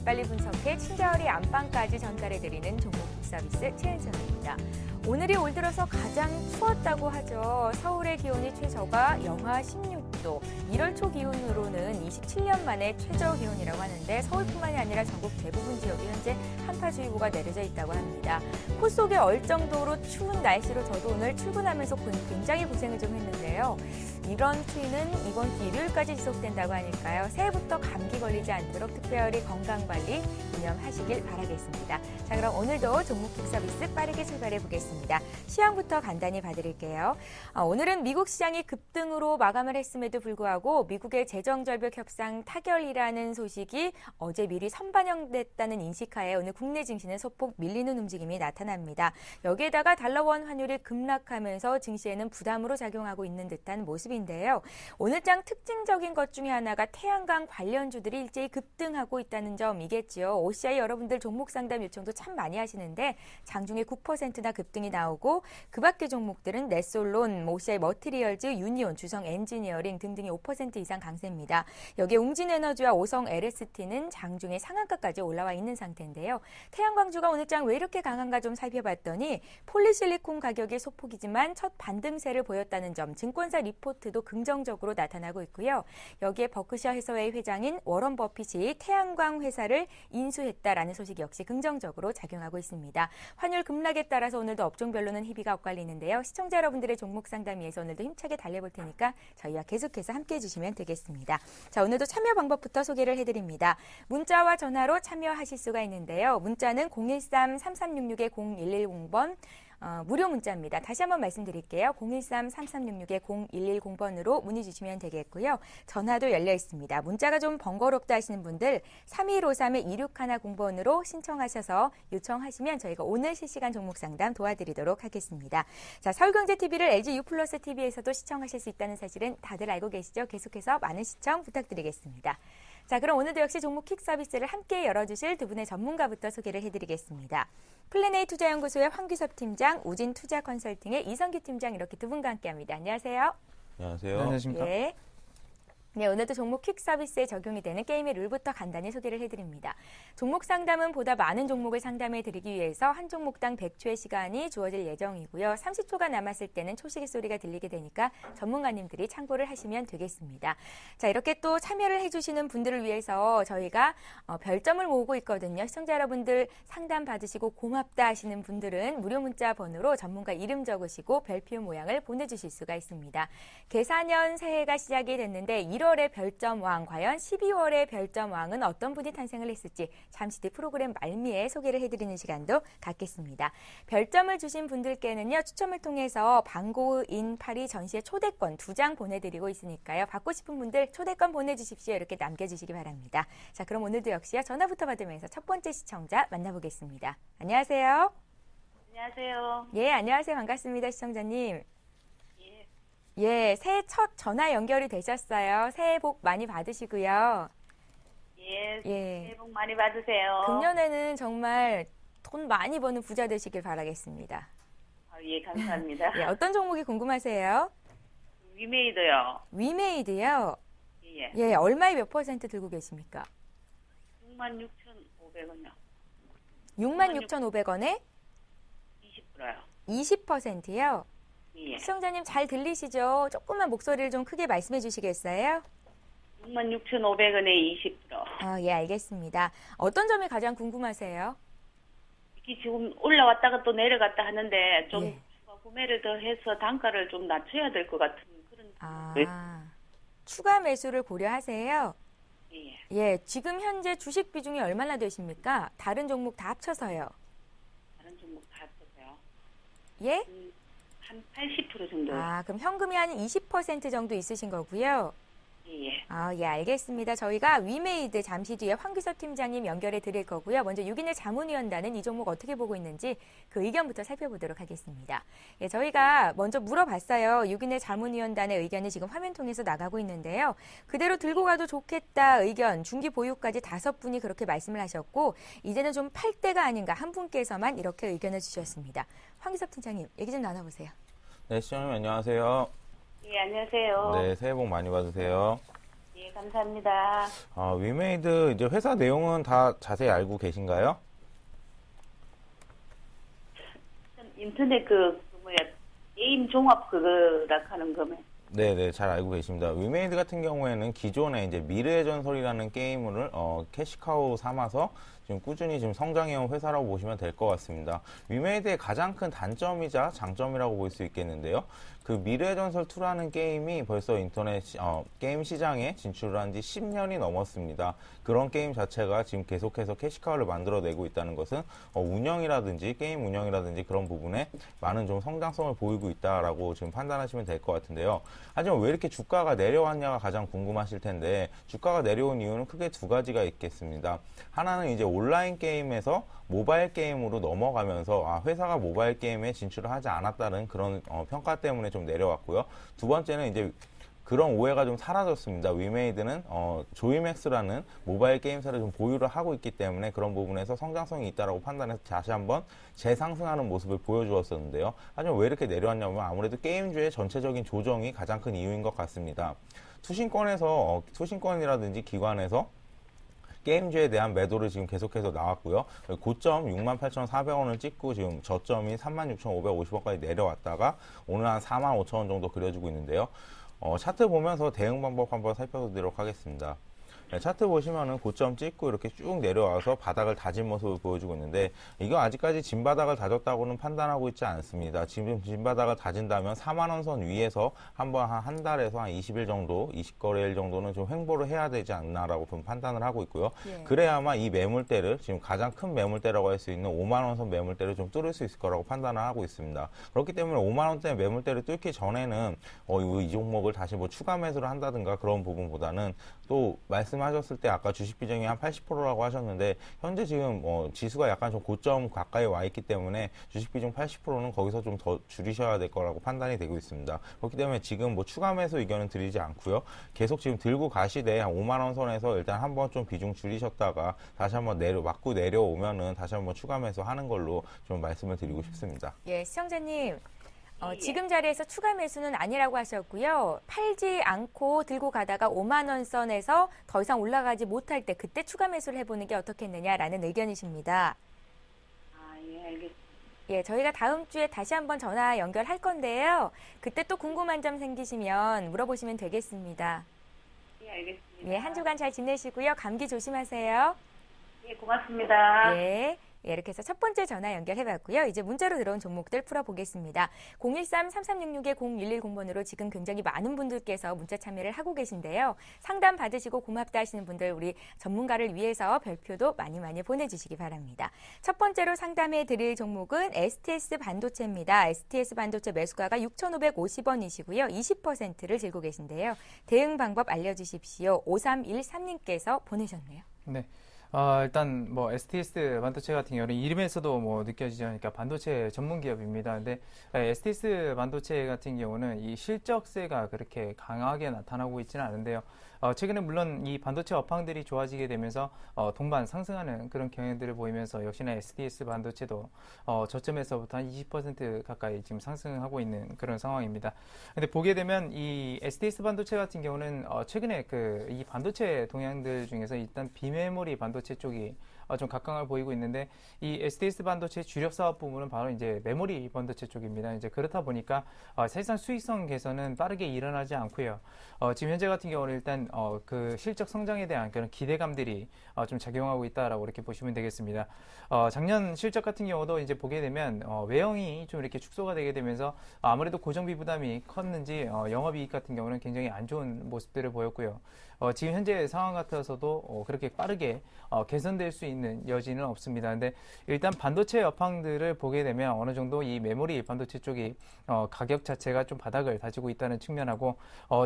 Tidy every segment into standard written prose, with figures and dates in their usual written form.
재빨리 분석해 친절히 안방까지 전달해드리는 종목 서비스 최은정입니다. 오늘이 올 들어서 가장 추웠다고 하죠. 서울의 기온이 최저가 영하 16도, 1월 초 기온으로는 27년 만에 최저 기온이라고 하는데 서울뿐만이 아니라 전국 대부분 지역이 현재 한파주의보가 내려져 있다고 합니다. 코 속에 얼 정도로 추운 날씨로 저도 오늘 출근하면서 굉장히 고생을 좀 했는데요. 이런 추위는 이번 주 일요일까지 지속된다고 하니까요. 새해부터 감기 걸리지 않도록 특별히 건강관리 유념하시길 바라겠습니다. 자, 그럼 오늘도 종목킥 서비스 빠르게 출발해 보겠습니다. 시황부터 간단히 봐드릴게요. 오늘은 미국 시장이 급등으로 마감을 했음에도 불구하고 미국의 재정절벽 협상 타결이라는 소식이 어제 미리 선반영됐다는 인식하에 오늘 국내 증시는 소폭 밀리는 움직임이 나타납니다. 여기에다가 달러원 환율이 급락하면서 증시에는 부담으로 작용하고 있는 듯한 모습인데요. 오늘장 특징적인 것 중에 하나가 태양광 관련주들이 일제히 급등하고 있다는 점이겠지요. OCI 여러분들 종목 상담 요청도 참 많이 하시는데 장중에 9%나 급등이 나오고 그 밖의 종목들은 넷솔론, OCI 머티리얼즈, 유니온, 주성 엔지니어링 등등이 5% 이상 강세입니다. 여기에 웅진에너지와 오성 LST는 장중에 상한가까지 올라와 있는 상태인데요. 태양광주가 오늘장 왜 이렇게 강한가 좀 살펴봤더니 폴리실리콘 가격이 소폭이지만 첫 반등세를 보였다는 점, 증권사 리포트도 긍정적으로 나타나고 있고요. 여기에 버크셔 해서웨이 회장인 워런 버핏이 태양광 회사를 인수했다라는 소식 역시 긍정적으로 작용하고 있습니다. 환율 급락에 따라서 오늘도 업종별로는 희비가 엇갈리는데요. 시청자 여러분들의 종목 상담 위해서 오늘도 힘차게 달려볼 테니까 저희와 계속해서 함께해 주시면 되겠습니다. 자, 오늘도 참여 방법부터 소개를 해드립니다. 문자와 전화로 참여하실 수가 있는데요. 문자는 013-3366-0110번 무료 문자입니다. 다시 한번 말씀드릴게요. 013-3366-0110번으로 문의 주시면 되겠고요. 전화도 열려 있습니다. 문자가 좀 번거롭다 하시는 분들 3153-2610번으로 신청하셔서 요청하시면 저희가 오늘 실시간 종목 상담 도와드리도록 하겠습니다. 자, 서울경제TV를 LG U+S TV에서도 시청하실 수 있다는 사실은 다들 알고 계시죠? 계속해서 많은 시청 부탁드리겠습니다. 자, 그럼 오늘도 역시 종목 킥 서비스를 함께 열어주실 두 분의 전문가부터 소개를 해드리겠습니다. 플랜A 투자연구소의 황규섭 팀장, 우진 투자 컨설팅의 이성규 팀장 이렇게 두 분과 함께합니다. 안녕하세요. 안녕하세요. 안녕하십니까. 네. 네, 오늘도 종목 퀵 서비스에 적용이 되는 게임의 룰부터 간단히 소개를 해드립니다. 종목 상담은 보다 많은 종목을 상담해드리기 위해서 한 종목당 100초의 시간이 주어질 예정이고요. 30초가 남았을 때는 초시계 소리가 들리게 되니까 전문가님들이 참고를 하시면 되겠습니다. 자, 이렇게 또 참여를 해주시는 분들을 위해서 저희가 별점을 모으고 있거든요. 시청자 여러분들 상담 받으시고 고맙다 하시는 분들은 무료 문자 번호로 전문가 이름 적으시고 별표 모양을 보내주실 수가 있습니다. 계산년 새해가 시작이 됐는데 1월의 별점왕, 과연 12월의 별점왕은 어떤 분이 탄생을 했을지 잠시 뒤 프로그램 말미에 소개를 해드리는 시간도 갖겠습니다. 별점을 주신 분들께는요, 추첨을 통해서 방고인 파리 전시회 초대권 2장 보내드리고 있으니까요. 받고 싶은 분들 초대권 보내주십시오. 이렇게 남겨주시기 바랍니다. 자, 그럼 오늘도 역시요, 전화부터 받으면서 첫 번째 시청자 만나보겠습니다. 안녕하세요. 안녕하세요. 예, 안녕하세요. 반갑습니다. 시청자님. 예, 새해 첫 전화 연결이 되셨어요. 새해 복 많이 받으시고요. 예, 예. 새해 복 많이 받으세요. 금년에는 정말 돈 많이 버는 부자 되시길 바라겠습니다. 예, 감사합니다. 예, 어떤 종목이 궁금하세요? 위메이드요. 위메이드요? 예. 예, 얼마에 몇 퍼센트 들고 계십니까? 66,500원이요. 66,500원에 20%요. 20%요? 예. 시청자님 잘 들리시죠? 조금만 목소리를 좀 크게 말씀해 주시겠어요? 66,500원에 20%. 예, 알겠습니다. 어떤 점이 가장 궁금하세요? 이게 지금 올라왔다가 또 내려갔다 하는데 좀 예. 추가 구매를 더 해서 단가를 좀 낮춰야 될 것 같은 그런. 추가 매수를 고려하세요? 예. 예, 지금 현재 주식 비중이 얼마나 되십니까? 다른 종목 다 합쳐서요. 다른 종목 다 합쳐서요. 예? 한 80% 정도. 그럼 현금이 한 20% 정도 있으신 거고요. 예. 예, 알겠습니다. 저희가 위메이드 잠시 뒤에 황규섭 팀장님 연결해 드릴 거고요. 먼저 6인의 자문위원단은 이 종목 어떻게 보고 있는지 그 의견부터 살펴보도록 하겠습니다. 예, 저희가 먼저 물어봤어요. 6인의 자문위원단의 의견이 지금 화면 통해서 나가고 있는데요. 그대로 들고 가도 좋겠다 의견, 중기 보유까지 5분이 그렇게 말씀을 하셨고 이제는 좀 팔 때가 아닌가 한 분께서만 이렇게 의견을 주셨습니다. 황규섭 팀장님, 얘기 좀 나눠보세요. 네, 시청자님 안녕하세요. 예, 안녕하세요. 네, 새해 복 많이 받으세요. 예, 감사합니다. 위메이드 이제 회사 내용은 다 자세히 알고 계신가요? 인터넷 게임 종합 그거라 하는 거면. 네네, 잘 알고 계십니다. 위메이드 같은 경우에는 기존에 이제 미래의 전설이라는 게임을 캐시카우 삼아서 지금 꾸준히 지금 성장해온 회사라고 보시면 될 것 같습니다. 위메이드의 가장 큰 단점이자 장점이라고 볼 수 있겠는데요. 그 미래의 전설 2라는 게임이 벌써 인터넷 게임 시장에 진출을 한 지 10년이 넘었습니다. 그런 게임 자체가 지금 계속해서 캐시카우를 만들어내고 있다는 것은 운영이라든지 게임 운영이라든지 그런 부분에 많은 좀 성장성을 보이고 있다라고 지금 판단하시면 될 것 같은데요. 하지만 왜 이렇게 주가가 내려왔냐가 가장 궁금하실 텐데, 주가가 내려온 이유는 크게 두 가지가 있겠습니다. 하나는 이제 온라인 게임에서 모바일 게임으로 넘어가면서 회사가 모바일 게임에 진출을 하지 않았다는 그런 평가 때문에 좀 내려왔고요. 두 번째는 이제 그런 오해가 좀 사라졌습니다. 위메이드는 조이맥스라는 모바일 게임사를 좀 보유를 하고 있기 때문에 그런 부분에서 성장성이 있다라고 판단해서 다시 한번 재상승하는 모습을 보여주었었는데요. 하지만 왜 이렇게 내려왔냐면 아무래도 게임주의 전체적인 조정이 가장 큰 이유인 것 같습니다. 투신권이라든지 기관에서 게임주에 대한 매도를 지금 계속해서 나왔고요. 고점 68,400원을 찍고 지금 저점이 36,550원까지 내려왔다가 오늘 한 45,000원 정도 그려지고 있는데요. 차트 보면서 대응 방법 한번 살펴보도록 하겠습니다. 네, 차트 보시면은 고점 찍고 이렇게 쭉 내려와서 바닥을 다진 모습을 보여주고 있는데, 이거 아직까지 진바닥을 다졌다고는 판단하고 있지 않습니다. 지금 진바닥을 다진다면 4만원 선 위에서 한번 한 달에서 한 20일 정도, 20거래일 정도는 좀 횡보를 해야 되지 않나라고 좀 판단을 하고 있고요. 예. 그래야마 이 매물대를, 지금 가장 큰 매물대라고 할 수 있는 5만원 선 매물대를 좀 뚫을 수 있을 거라고 판단을 하고 있습니다. 그렇기 때문에 5만원대 매물대를 뚫기 전에는 이 종목을 다시 뭐 추가 매수를 한다든가 그런 부분보다는, 또 말씀하셨을 때 아까 주식 비중이 한 80%라고 하셨는데, 현재 지금 지수가 약간 좀 고점 가까이 와 있기 때문에 주식 비중 80%는 거기서 좀 더 줄이셔야 될 거라고 판단이 되고 있습니다. 그렇기 때문에 지금 뭐 추가 매수 의견은 드리지 않고요. 계속 지금 들고 가시되 한 5만 원 선에서 일단 한번 좀 비중 줄이셨다가 다시 한번 맞고 내려오면은 다시 한번 추가 매수 하는 걸로 좀 말씀을 드리고 싶습니다. 예, 시청자님. 지금 자리에서 추가 매수는 아니라고 하셨고요. 팔지 않고 들고 가다가 5만 원 선에서 더 이상 올라가지 못할 때 그때 추가 매수를 해보는 게 어떻겠느냐라는 의견이십니다. 예, 알겠습니다. 예, 저희가 다음 주에 다시 한번 전화 연결할 건데요. 그때 또 궁금한 점 생기시면 물어보시면 되겠습니다. 예, 알겠습니다. 예, 한 주간 잘 지내시고요. 감기 조심하세요. 예, 고맙습니다. 예. 예, 이렇게 해서 첫 번째 전화 연결해봤고요. 이제 문자로 들어온 종목들 풀어보겠습니다. 013-3366-0110번으로 지금 굉장히 많은 분들께서 문자 참여를 하고 계신데요. 상담 받으시고 고맙다 하시는 분들, 우리 전문가를 위해서 별표도 많이 많이 보내주시기 바랍니다. 첫 번째로 상담해 드릴 종목은 STS 반도체입니다. STS 반도체 매수가가 6,550원이시고요. 20%를 들고 계신데요. 대응 방법 알려주십시오. 5313님께서 보내셨네요. 네. 일단 뭐 STS 반도체 같은 경우는 이름에서도 뭐 느껴지지 않으니까 반도체 전문 기업입니다. 근데 STS 반도체 같은 경우는 이 실적세가 그렇게 강하게 나타나고 있지는 않은데요. 최근에 물론 이 반도체 업황들이 좋아지게 되면서 동반 상승하는 그런 경향들을 보이면서 역시나 STS 반도체도 저점에서부터 한 20% 가까이 지금 상승하고 있는 그런 상황입니다. 근데 보게 되면 이 STS 반도체 같은 경우는 최근에 이 반도체 동향들 중에서 일단 비메모리 반도체 쪽이 좀 각광을 보이고 있는데, 이 STS 반도체 주력 사업 부분은 바로 이제 메모리 반도체 쪽입니다. 이제 그렇다 보니까 사실상 수익성 개선은 빠르게 일어나지 않고요. 지금 현재 같은 경우는 일단 그 실적 성장에 대한 그런 기대감들이 좀 작용하고 있다라고 이렇게 보시면 되겠습니다. 작년 실적 같은 경우도 이제 보게 되면 외형이 좀 이렇게 축소가 되게 되면서 아무래도 고정비 부담이 컸는지 영업이익 같은 경우는 굉장히 안 좋은 모습들을 보였고요. 지금 현재 상황 같아서도 그렇게 빠르게 개선될 수 있는 여지는 없습니다. 근데 일단 반도체 업황들을 보게 되면 어느 정도 이 메모리 반도체 쪽이 가격 자체가 좀 바닥을 다지고 있다는 측면하고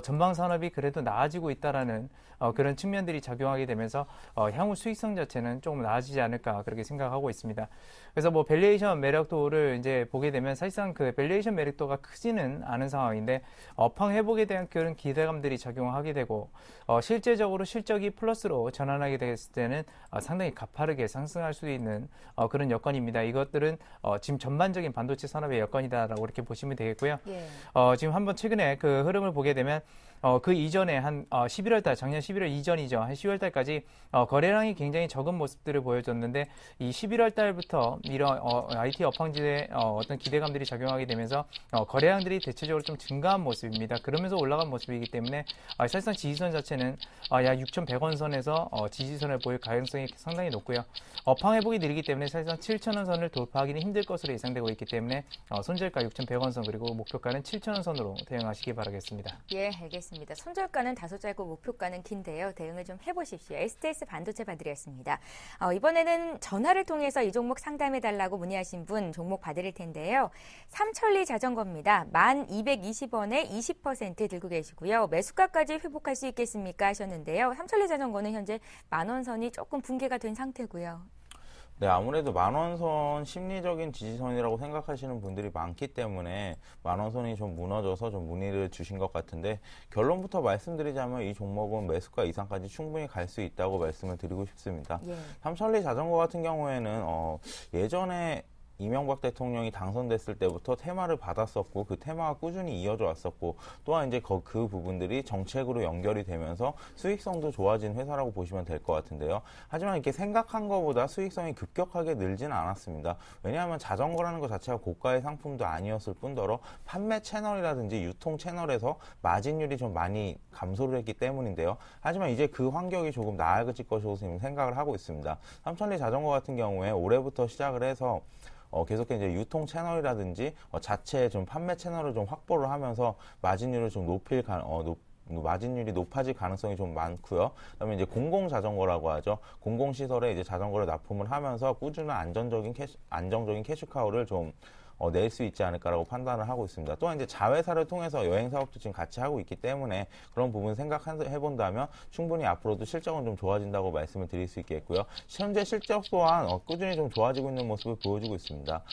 전방 산업이 그래도 나아지고 있다라는 그런 측면들이 작용하게 되면서 향후 수익성 자체는 조금 나아지지 않을까 그렇게 생각하고 있습니다. 그래서 뭐 밸류에이션 매력도를 이제 보게 되면 사실상 그 밸류에이션 매력도가 크지는 않은 상황인데 업황 회복에 대한 그런 기대감들이 작용하게 되고 실제적으로 실적이 플러스로 전환하게 됐을 때는 상당히 가파르게 상승할 수 있는 그런 여건입니다. 이것들은 지금 전반적인 반도체 산업의 여건이다라고 이렇게 보시면 되겠고요. 예. 지금 한번 최근에 그 흐름을 보게 되면 그 이전에 한 11월 달, 작년 11월 이전이죠. 한 10월 달까지 거래량이 굉장히 적은 모습들을 보여줬는데 이 11월 달부터 이런 IT 업황지에 어떤 기대감들이 작용하게 되면서 거래량들이 대체적으로 좀 증가한 모습입니다. 그러면서 올라간 모습이기 때문에 사실상 지지선 자체는 약 6,100원 선에서 지지선을 보일 가능성이 상당히 높고요. 업황 회복이 느리기 때문에 사실상 7,000원 선을 돌파하기는 힘들 것으로 예상되고 있기 때문에 손절가 6,100원 선 그리고 목표가는 7,000원 선으로 대응하시기 바라겠습니다. 예, 알겠습니다. 손절가는 다소 짧고 목표가는 긴데요. 대응을 좀 해보십시오. STS 반도체 봐드렸습니다. 이번에는 전화를 통해서 이 종목 상담해달라고 문의하신 분 종목 봐드릴 텐데요. 삼천리 자전거입니다. 1,220원에 20% 들고 계시고요. 매수가까지 회복할 수 있겠습니까 하셨는데요. 삼천리 자전거는 현재 10,000원 선이 조금 붕괴가 된 상태고요. 네, 아무래도 10,000원 선 심리적인 지지선이라고 생각하시는 분들이 많기 때문에 10,000원 선이 좀 무너져서 좀 문의를 주신 것 같은데 결론부터 말씀드리자면 이 종목은 매수가 이상까지 충분히 갈 수 있다고 말씀을 드리고 싶습니다. 예. 삼천리 자전거 같은 경우에는 예전에 이명박 대통령이 당선됐을 때부터 테마를 받았었고 그 테마가 꾸준히 이어져 왔었고 또한 이제 그 부분들이 정책으로 연결이 되면서 수익성도 좋아진 회사라고 보시면 될 것 같은데요. 하지만 이렇게 생각한 것보다 수익성이 급격하게 늘지는 않았습니다. 왜냐하면 자전거라는 것 자체가 고가의 상품도 아니었을 뿐더러 판매 채널이라든지 유통 채널에서 마진율이 좀 많이 감소를 했기 때문인데요. 하지만 이제 그 환경이 조금 나아질 것으로 생각을 하고 있습니다. 삼천리 자전거 같은 경우에 올해부터 시작을 해서 계속해서 이제 유통 채널이라든지 자체 좀 판매 채널을 좀 확보를 하면서 마진율을 좀 마진율이 높아질 가능성이 좀 많고요. 그다음에 이제 공공 자전거라고 하죠. 공공 시설에 이제 자전거를 납품을 하면서 꾸준한 안정적인 캐시카우를 좀 낼 수 있지 않을까라고 판단을 하고 있습니다. 또한 이제 자회사를 통해서 여행 사업도 지금 같이 하고 있기 때문에 그런 부분 생각해 본다면 충분히 앞으로도 실적은 좀 좋아진다고 말씀을 드릴 수 있겠고요. 현재 실적 또한 꾸준히 좀 좋아지고 있는 모습을 보여주고 있습니다.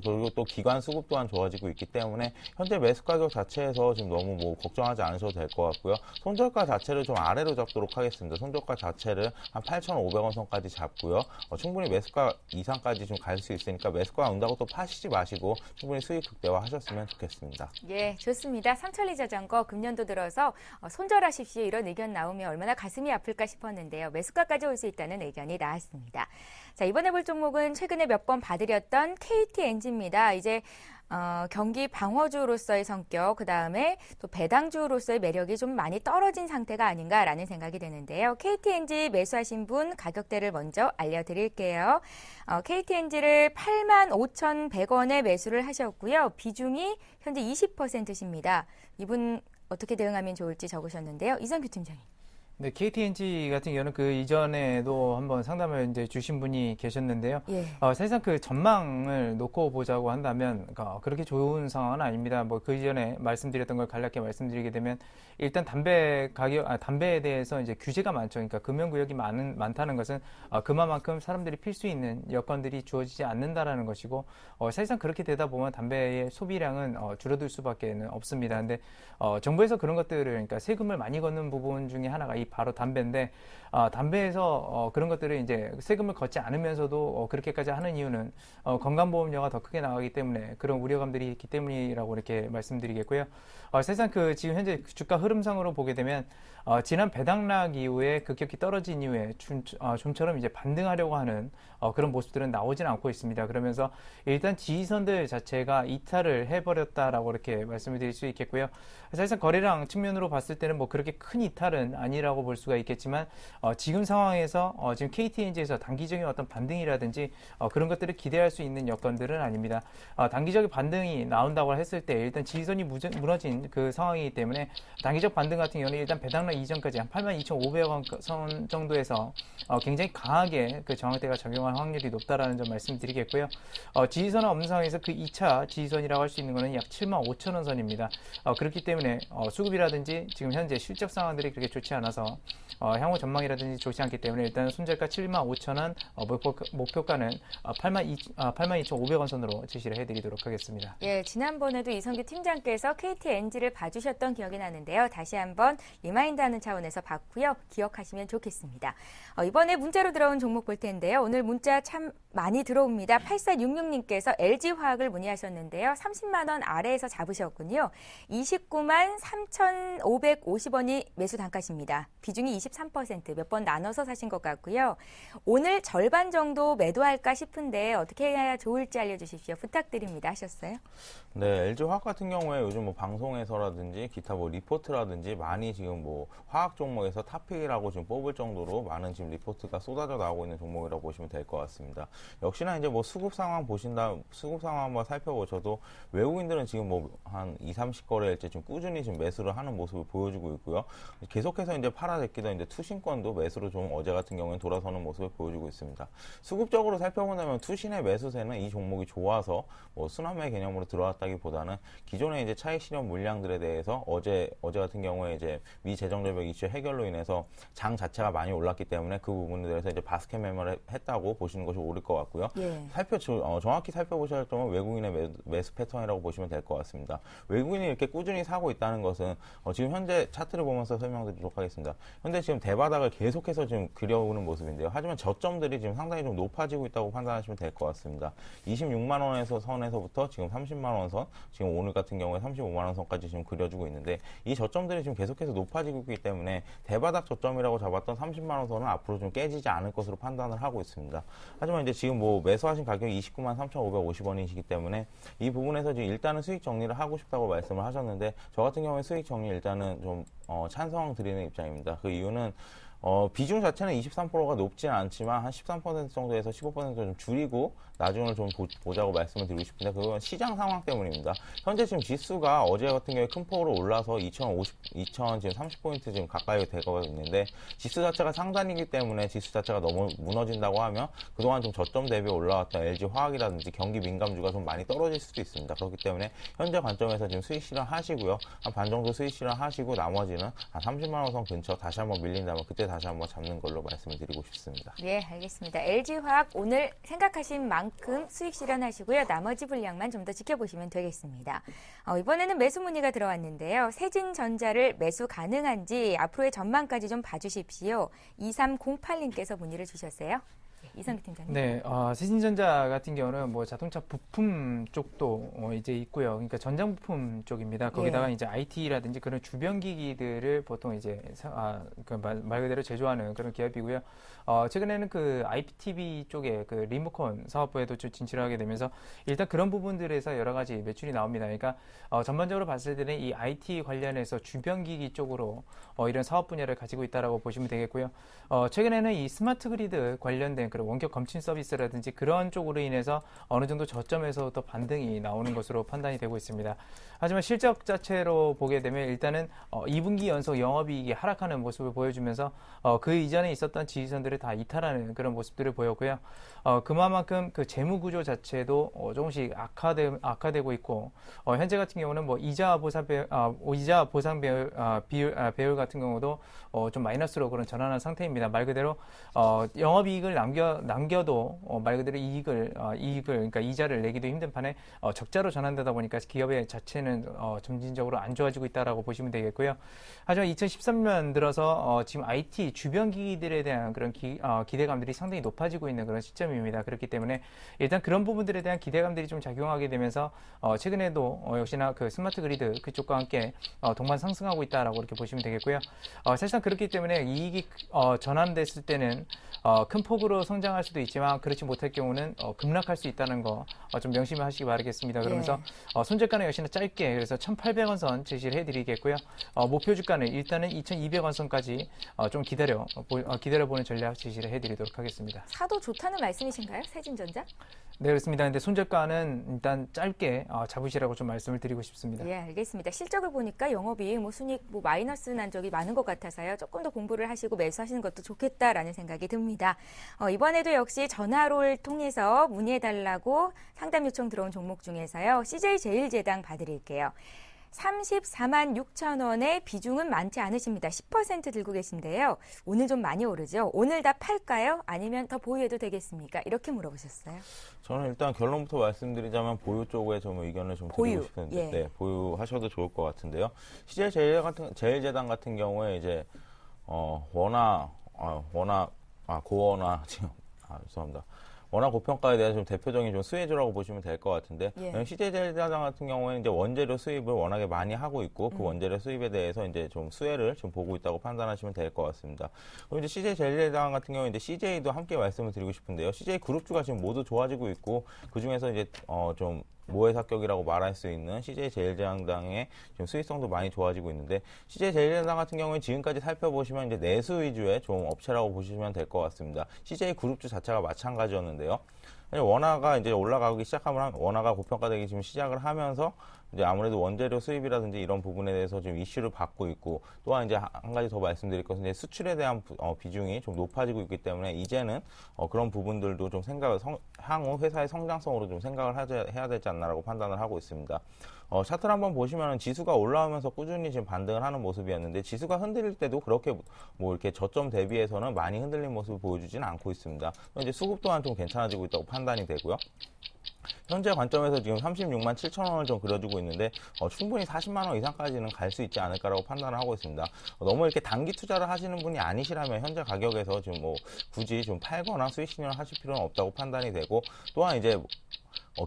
그리고 또 기관 수급 또한 좋아지고 있기 때문에 현재 매수 가격 자체에서 지금 너무 걱정하지 않으셔도 될 것 같고요. 손절가 자체를 좀 아래로 잡도록 하겠습니다. 손절가 자체를 한 8,500원 선까지 잡고요. 충분히 매수가 이상까지 좀 갈 수 있으니까 매수가 온다고 또 파시지 마시고 충분히 수익 극대화하셨으면 좋겠습니다. 예, 좋습니다. 삼천리 자전거 금년도 들어서 손절하십시오 이런 의견 나오면 얼마나 가슴이 아플까 싶었는데요. 매수가까지 올 수 있다는 의견이 나왔습니다. 자, 이번에 볼 종목은 최근에 몇 번 봐드렸던 KTNG입니다. 이제 경기 방어주로서의 성격, 그 다음에 또 배당주로서의 매력이 좀 많이 떨어진 상태가 아닌가라는 생각이 드는데요. KTNG 매수하신 분 가격대를 먼저 알려드릴게요. KTNG를 85,100원에 매수를 하셨고요. 비중이 현재 20%십니다. 이분 어떻게 대응하면 좋을지 적으셨는데요. 이성규 팀장님. 네, KTNG 같은 경우는 그 이전에도 한번 상담을 이제 주신 분이 계셨는데요. 예. 사실상 그 전망을 놓고 보자고 한다면 그렇게 좋은 상황은 아닙니다. 뭐 그 이전에 말씀드렸던 걸 간략히 말씀드리게 되면 일단 담배에 대해서 이제 규제가 많죠. 그러니까 금연구역이 많다는 것은 그만큼 사람들이 필 수 있는 여건들이 주어지지 않는다라는 것이고 사실상 그렇게 되다 보면 담배의 소비량은 줄어들 수밖에 없습니다. 근데 정부에서 그런 것들을 그러니까 세금을 많이 걷는 부분 중에 하나가 바로 담배인데 담배에서 그런 것들을 이제 세금을 걷지 않으면서도 그렇게까지 하는 이유는 건강보험료가 더 크게 나가기 때문에 그런 우려감들이 있기 때문이라고 이렇게 말씀드리겠고요. 사실상 그 지금 현재 주가 흐름상으로 보게 되면 지난 배당락 이후에 급격히 떨어진 이후에 좀처럼 이제 반등하려고 하는 그런 모습들은 나오진 않고 있습니다. 그러면서 일단 지지선들 자체가 이탈을 해버렸다라고 이렇게 말씀을 드릴 수 있겠고요. 사실상 거래량 측면으로 봤을 때는 뭐 그렇게 큰 이탈은 아니라고 볼 수가 있겠지만 지금 상황에서 지금 KTNG에서 단기적인 어떤 반등이라든지 그런 것들을 기대할 수 있는 여건들은 아닙니다. 단기적인 반등이 나온다고 했을 때 일단 지지선이 무너진 그 상황이기 때문에 단기적 반등 같은 경우는 일단 배당락 이전까지 한 82,500원 선 정도에서 굉장히 강하게 그 저항대가 작용할 확률이 높다라는 점 말씀드리겠고요. 지지선은 없는 상황에서 그 2차 지지선이라고 할 수 있는 것은 약 75,000원 선입니다. 그렇기 때문에 수급이라든지 지금 현재 실적 상황들이 그렇게 좋지 않아서 있어서 향후 전망이라든지 좋지 않기 때문에 일단 손절가 75,000원, 목표가는 82,500원 선으로 제시를 해드리도록 하겠습니다. 예, 지난번에도 이성규 팀장께서 KTNG를 봐주셨던 기억이 나는데요. 다시 한번 리마인드하는 차원에서 봤고요. 기억하시면 좋겠습니다. 이번에 문자로 들어온 종목 볼 텐데요. 오늘 문자 참 많이 들어옵니다. 8466님께서 LG화학을 문의하셨는데요. 30만 원 아래에서 잡으셨군요. 29만 3,550원이 매수 단가십니다. 비중이 23%, 몇 번 나눠서 사신 것 같고요. 오늘 절반 정도 매도할까 싶은데 어떻게 해야 좋을지 알려주십시오. 부탁드립니다. 하셨어요? 네, LG화학 같은 경우에 요즘 뭐 방송에서라든지 기타 뭐 리포트라든지 많이 지금 뭐 화학 종목에서 탑픽이라고 지금 뽑을 정도로 많은 지금 리포트가 쏟아져 나오고 있는 종목이라고 보시면 될 것 같습니다. 역시나 이제 뭐 수급 상황 한번 살펴보셔도 외국인들은 지금 뭐 한 20-30거래일째 지금 꾸준히 지금 매수를 하는 모습을 보여주고 있고요. 계속해서 이제 팔아제끼던 이제 투신권도 매수로 좀 어제 같은 경우에는 돌아서는 모습을 보여주고 있습니다. 수급적으로 살펴본다면 투신의 매수세는 이 종목이 좋아서 뭐 순환매 개념으로 들어왔다기보다는 기존의 이제 차익 실현 물량들에 대해서 어제 같은 경우에 이제 미 재정절벽 이슈 해결로 인해서 장 자체가 많이 올랐기 때문에 그 부분에 대해서 이제 바스켓 매매를 했다고 보시는 것이 옳을 것 같고요. 예. 정확히 살펴보셔야 할 점은 외국인의 매수 패턴이라고 보시면 될 것 같습니다. 외국인이 이렇게 꾸준히 사고 있다는 것은 지금 현재 차트를 보면서 설명드리도록 하겠습니다. 현재 지금 대바닥을 계속해서 지금 그려오는 모습인데요. 하지만 저점들이 지금 상당히 좀 높아지고 있다고 판단하시면 될 것 같습니다. 26만 원에서 선에서부터 지금 30만 원 선, 지금 오늘 같은 경우에 35만 원 선까지 지금 그려주고 있는데 이 저점들이 지금 계속해서 높아지고 있기 때문에 대바닥 저점이라고 잡았던 30만 원 선은 앞으로 좀 깨지지 않을 것으로 판단을 하고 있습니다. 하지만 이제 지금 뭐 매수하신 가격이 29만 3,550원이시기 때문에 이 부분에서 지금 일단은 수익 정리를 하고 싶다고 말씀을 하셨는데 저 같은 경우에 수익 정리 일단은 좀 찬성 드리는 입장입니다. 그 이유는 비중 자체는 23%가 높지는 않지만 한 13% 정도에서 15% 좀 줄이고 나중을 좀 보자고 말씀을 드리고 싶은데 그건 시장 상황 때문입니다. 현재 지금 지수가 어제 같은 경우에 큰 폭으로 올라서 2030포인트 지금 가까이 되고 있는데 지수 자체가 상단이기 때문에 지수 자체가 너무 무너진다고 하면 그동안 좀 저점 대비 올라왔던 LG화학이라든지 경기 민감주가 좀 많이 떨어질 수도 있습니다. 그렇기 때문에 현재 관점에서 지금 수익 실현하시고요. 한 반 정도 수익 실현하시고 나머지는 한 30만 원 선 근처 다시 한번 밀린다면 그때 다시 한번 잡는 걸로 말씀을 드리고 싶습니다. 네, 알겠습니다. LG화학 오늘 생각하신 만큼 수익 실현하시고요. 나머지 분량만 좀 더 지켜보시면 되겠습니다. 이번에는 매수 문의가 들어왔는데요. 세진전자를 매수 가능한지 앞으로의 전망까지 좀 봐주십시오. 2308님께서 문의를 주셨어요. 이성규 팀장님. 네, 세진전자 같은 경우는 뭐 자동차 부품 쪽도 이제 있고요. 그러니까 전장 부품 쪽입니다. 거기다가 예. 이제 IT라든지 그런 주변 기기들을 보통 이제 말 그대로 제조하는 그런 기업이고요. 최근에는 그 IPTV 쪽에 그 리모컨 사업부에도 좀 진출하게 되면서 일단 그런 부분들에서 여러 가지 매출이 나옵니다. 그러니까 전반적으로 봤을 때는 이 IT 관련해서 주변 기기 쪽으로 이런 사업 분야를 가지고 있다라고 보시면 되겠고요. 최근에는 이 스마트 그리드 관련된 그런 원격 검침 서비스라든지 그런 쪽으로 인해서 어느 정도 저점에서부터 반등이 나오는 것으로 판단이 되고 있습니다. 하지만 실적 자체로 보게 되면 일단은 2분기 연속 영업이익이 하락하는 모습을 보여주면서 그 이전에 있었던 지지선들을 다 이탈하는 그런 모습들을 보였고요. 그만큼 그 재무 구조 자체도 조금씩 악화되고 있고 현재 같은 경우는 뭐 이자 보상 배율 같은 경우도 좀 마이너스로 그런 전환한 상태입니다. 말 그대로 영업이익을 남겨도 말 그대로 이익을 그러니까 이자를 내기도 힘든 판에 적자로 전환되다 보니까 기업의 자체는 점진적으로 안 좋아지고 있다라고 보시면 되겠고요. 하지만 2013년 들어서 지금 IT 주변 기기들에 대한 그런 기대감들이 상당히 높아지고 있는 그런 시점입니다. 그렇기 때문에 일단 그런 부분들에 대한 기대감들이 좀 작용하게 되면서 최근에도 역시나 그 스마트 그리드 그쪽과 함께 동반 상승하고 있다라고 이렇게 보시면 되겠고요. 사실상 그렇기 때문에 이익이 전환됐을 때는 큰 폭으로 성장할 수도 있지만 그렇지 못할 경우는 급락할 수 있다는 거 좀 명심을 하시기 바라겠습니다. 그러면서 손절가는 역시나 짧게 그래서 1,800원 선 제시를 해드리겠고요. 목표 주가는 일단은 2,200원 선까지 좀 기다려보는 전략 제시를 해드리도록 하겠습니다. 사도 좋다는 말씀이신가요? 세진전자? 네, 그렇습니다. 근데 손절가는 일단 짧게 잡으시라고 좀 말씀을 드리고 싶습니다. 예, 알겠습니다. 실적을 보니까 영업이익, 순이익 마이너스 난 적이 많은 것 같아서요. 조금 더 공부를 하시고 매수하시는 것도 좋겠다라는 생각이 듭니다. 이번에도 역시 전화를 통해서 문의해달라고 상담 요청 들어온 종목 중에서요. CJ제일제당 봐드릴게요. 34만 6천 원의 비중은 많지 않으십니다. 10% 들고 계신데요. 오늘 좀 많이 오르죠. 오늘 다 팔까요? 아니면 더 보유해도 되겠습니까? 이렇게 물어보셨어요. 저는 일단 결론부터 말씀드리자면 보유 쪽에 좀 의견을 좀 보유, 드리고 싶은데, 예. 네, 보유하셔도 좋을 것 같은데요. CJ제일제당 같은 경우에 이제 고원화 지금 죄송합니다. 워낙 고평가에 대한 좀 대표적인 좀 수혜주라고 보시면 될 것 같은데, 예. CJ제일제당 같은 경우에는 이제 원재료 수입을 워낙에 많이 하고 있고, 그 원재료 수입에 대해서 이제 좀 수혜를 좀 보고 있다고 판단하시면 될 것 같습니다. 그리고 이제 CJ제일제당 같은 경우에 이제 CJ도 함께 말씀을 드리고 싶은데요. CJ 그룹주가 지금 모두 좋아지고 있고, 그 중에서 이제 좀 모해사격이라고 말할 수 있는 CJ제일제당의 좀 수익성도 많이 좋아지고 있는데, CJ제일제당 같은 경우에 지금까지 살펴보시면 이제 내수 위주의 좀 업체라고 보시면 될 것 같습니다. CJ 그룹주 자체가 마찬가지였는데요. 원화가 이제 올라가기 시작하면 원화가 고평가되기 지금 시작을 하면서 이제 아무래도 원재료 수입이라든지 이런 부분에 대해서 좀 이슈를 받고 있고, 또한 이제 한 가지 더 말씀드릴 것은 이제 수출에 대한 비중이 좀 높아지고 있기 때문에 이제는 그런 부분들도 좀 향후 회사의 성장성으로 좀 생각을 해야 되지 않나라고 판단을 하고 있습니다. 차트를 한번 보시면 지수가 올라오면서 꾸준히 지금 반등을 하는 모습이었는데, 지수가 흔들릴 때도 그렇게 뭐 이렇게 저점 대비해서는 많이 흔들린 모습을 보여주지는 않고 있습니다. 이제 수급 또한 좀 괜찮아지고 있다고 판단이 되고요. 현재 관점에서 지금 36만 7천 원을 좀 그려주고 있는데, 충분히 40만 원 이상까지는 갈 수 있지 않을까라고 판단을 하고 있습니다. 너무 이렇게 단기 투자를 하시는 분이 아니시라면 현재 가격에서 지금 뭐 굳이 좀 팔거나 수익 신용을 하실 필요는 없다고 판단이 되고, 또한 이제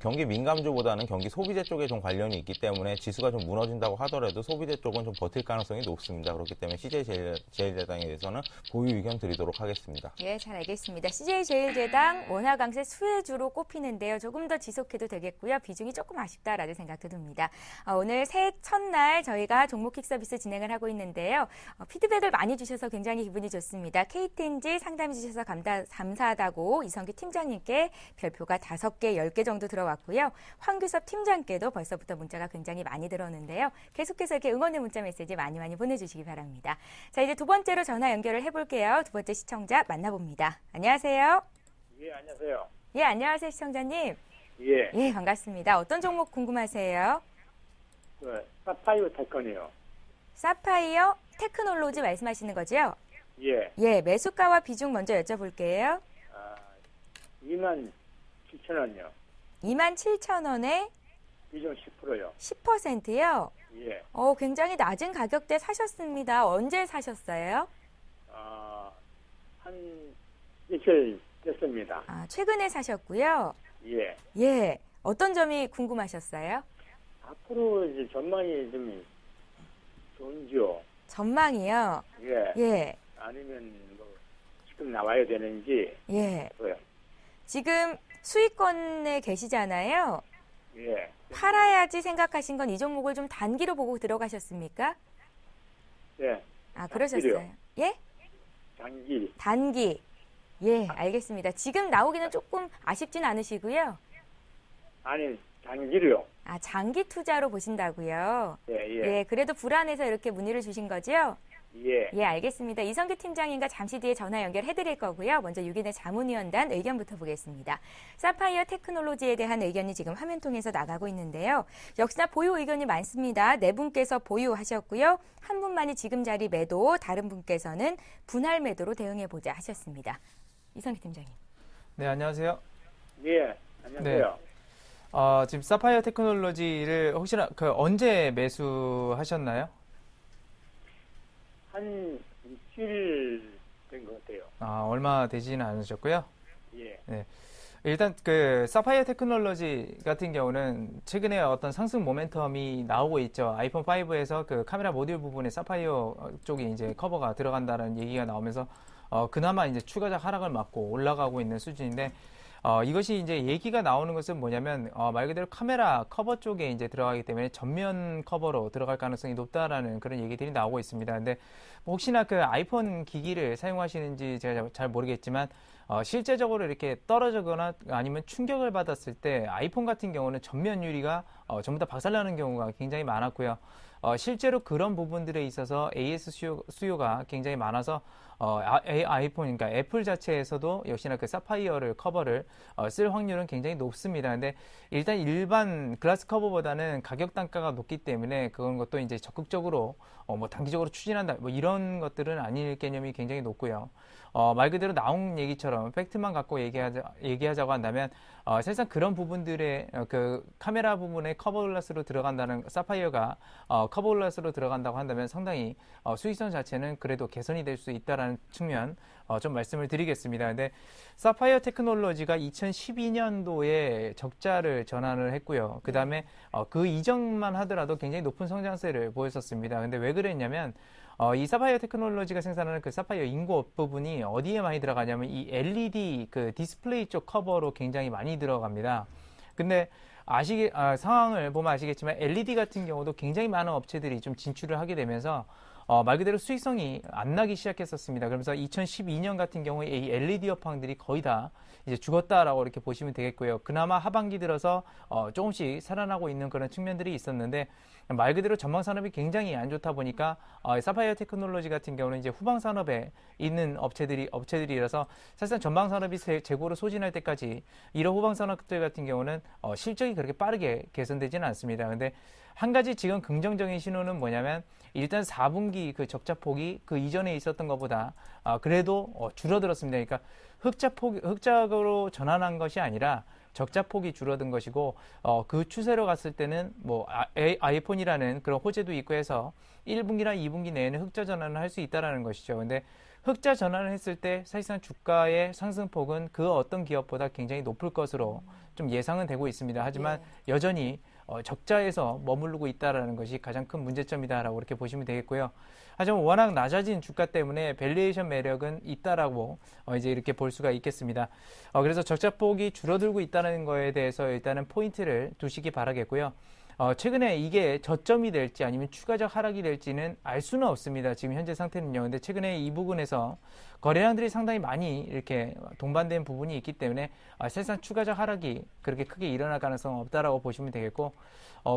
경기 민감주보다는 경기 소비재 쪽에 좀 관련이 있기 때문에 지수가 좀 무너진다고 하더라도 소비재 쪽은 좀 버틸 가능성이 높습니다. 그렇기 때문에 CJ제일제당에 대해서는 보유 의견 드리도록 하겠습니다. 예, 잘 알겠습니다. CJ제일제당 원화 강세 수혜주로 꼽히는데요. 조금 더 지속해도 되겠고요. 비중이 조금 아쉽다라는 생각도 듭니다. 오늘 새해 첫날 저희가 종목킥 서비스 진행을 하고 있는데요. 피드백을 많이 주셔서 굉장히 기분이 좋습니다. KTNG 상담해 주셔서 감사하다고 이성기 팀장님께 별표가 5개, 10개 정도 들어왔고요. 황규섭 팀장께도 벌써부터 문자가 굉장히 많이 들어오는데요. 계속해서 이렇게 응원의 문자 메시지 많이 보내주시기 바랍니다. 자, 이제 두 번째로 전화 연결을 해볼게요. 두 번째 시청자 만나봅니다. 안녕하세요. 예, 안녕하세요. 예, 안녕하세요, 시청자님. 예, 예, 반갑습니다. 어떤 종목 궁금하세요? 사파이어 테크니요. 사파이어 테크놀로지 말씀하시는 거죠? 예, 예, 매수가와 비중 먼저 여쭤볼게요. 27,000원요. 27,000원에 비중 10%요. 10%요? 예, 굉장히 낮은 가격대 사셨습니다. 언제 사셨어요? 한 이틀 됐습니다. 최근에 사셨고요. 예, 예, 어떤 점이 궁금하셨어요? 앞으로 이제 전망이 좀 좋은지요. 전망이요? 예, 예, 아니면 뭐 지금 나와야 되는지. 예. 뭐요? 지금 수익권에 계시잖아요. 예, 팔아야지 생각하신 건 이 종목을 좀 단기로 보고 들어가셨습니까? 예, 그러셨어요. 단기로요. 예? 장기. 단기. 예, 알겠습니다. 지금 나오기는 조금 아쉽진 않으시고요. 아니, 장기로요. 장기 투자로 보신다고요. 예, 예, 예, 그래도 불안해서 이렇게 문의를 주신 거죠? 예. 예, 알겠습니다. 이성규 팀장님과 잠시 뒤에 전화 연결해드릴 거고요. 먼저 유기내 자문위원단 의견부터 보겠습니다. 사파이어 테크놀로지에 대한 의견이 지금 화면 통해서 나가고 있는데요. 역시나 보유 의견이 많습니다. 네 분께서 보유하셨고요. 한 분만이 지금 자리 매도, 다른 분께서는 분할 매도로 대응해보자 하셨습니다. 이성규 팀장님. 네, 안녕하세요. 예, 안녕하세요. 지금 사파이어 테크놀로지를 혹시나 언제 매수하셨나요? 한 일주일 된 것 같아요. 얼마 되지는 않으셨고요. 예, 일단 사파이어 테크놀로지 같은 경우는 최근에 어떤 상승 모멘텀이 나오고 있죠. 아이폰 5에서 그 카메라 모듈 부분에 사파이어 쪽이 이제 커버가 들어간다는 얘기가 나오면서 그나마 이제 추가적 하락을 맞고 올라가고 있는 수준인데, 이것이 이제 얘기가 나오는 것은 뭐냐면, 말 그대로 카메라 커버 쪽에 이제 들어가기 때문에 전면 커버로 들어갈 가능성이 높다라는 그런 얘기들이 나오고 있습니다. 근데 혹시나 그 아이폰 기기를 사용하시는지 제가 잘 모르겠지만, 실제적으로 이렇게 떨어지거나 아니면 충격을 받았을 때 아이폰 같은 경우는 전면 유리가 전부 다 박살나는 경우가 굉장히 많았고요. 실제로 그런 부분들에 있어서 AS 수요가 굉장히 많아서 아이폰, 그러니까 애플 자체에서도 역시나 그 사파이어를 커버를 쓸 확률은 굉장히 높습니다. 근데 일단 일반 글라스 커버보다는 가격 단가가 높기 때문에 그런 것도 이제 적극적으로 뭐 단기적으로 추진한다, 뭐 이런 것들은 아닐 개념이 굉장히 높고요. 말 그대로 나온 얘기처럼 팩트만 갖고 얘기하자고 한다면 사실상 그런 부분들의 그 카메라 부분에 커버 글라스로 들어간다는 사파이어가 커버 글라스로 들어간다고 한다면 상당히 수익성 자체는 그래도 개선이 될 수 있다라는 측면 좀 말씀을 드리겠습니다. 근데 사파이어 테크놀로지가 2012년도에 적자를 전환을 했고요. 그 다음에 그 이전만 하더라도 굉장히 높은 성장세를 보였었습니다. 근데 왜 그랬냐면 이 사파이어 테크놀로지가 생산하는 그 사파이어 인고 부분이 어디에 많이 들어가냐면 이 LED 그 디스플레이 쪽 커버로 굉장히 많이 들어갑니다. 근데 상황을 보면 아시겠지만 LED 같은 경우도 굉장히 많은 업체들이 좀 진출을 하게 되면서 말 그대로 수익성이 안 나기 시작했었습니다. 그러면서 2012년 같은 경우에 이 LED 업황들이 거의 다 이제 죽었다라고 이렇게 보시면 되겠고요. 그나마 하반기 들어서 조금씩 살아나고 있는 그런 측면들이 있었는데 말 그대로 전방 산업이 굉장히 안 좋다 보니까 사파이어 테크놀로지 같은 경우는 이제 후방 산업에 있는 업체들이라서 사실상 전방 산업이 재고로 소진할 때까지 이런 후방 산업들 같은 경우는 실적이 그렇게 빠르게 개선되지는 않습니다. 근데 한 가지 지금 긍정적인 신호는 뭐냐면 일단 4분기 그 적자 폭이 그 이전에 있었던 것보다 그래도 줄어들었습니다. 그러니까 흑자로 전환한 것이 아니라 적자 폭이 줄어든 것이고 그 추세로 갔을 때는 뭐 아이폰이라는 그런 호재도 있고 해서 1분기나 2분기 내에는 흑자 전환을 할 수 있다라는 것이죠. 근데 흑자 전환을 했을 때 사실상 주가의 상승폭은 그 어떤 기업보다 굉장히 높을 것으로 좀 예상은 되고 있습니다. 하지만 여전히 적자에서 머무르고 있다라는 것이 가장 큰 문제점이다라고 이렇게 보시면 되겠고요. 하지만 워낙 낮아진 주가 때문에 밸류에이션 매력은 있다라고 이제 이렇게 볼 수가 있겠습니다. 그래서 적자폭이 줄어들고 있다는 거에 대해서 일단은 포인트를 두시기 바라겠고요. 최근에 이게 저점이 될지 아니면 추가적 하락이 될지는 알 수는 없습니다. 지금 현재 상태는요. 근데 최근에 이 부분에서 거래량들이 상당히 많이 이렇게 동반된 부분이 있기 때문에 사실상 추가적 하락이 그렇게 크게 일어날 가능성은 없다라고 보시면 되겠고,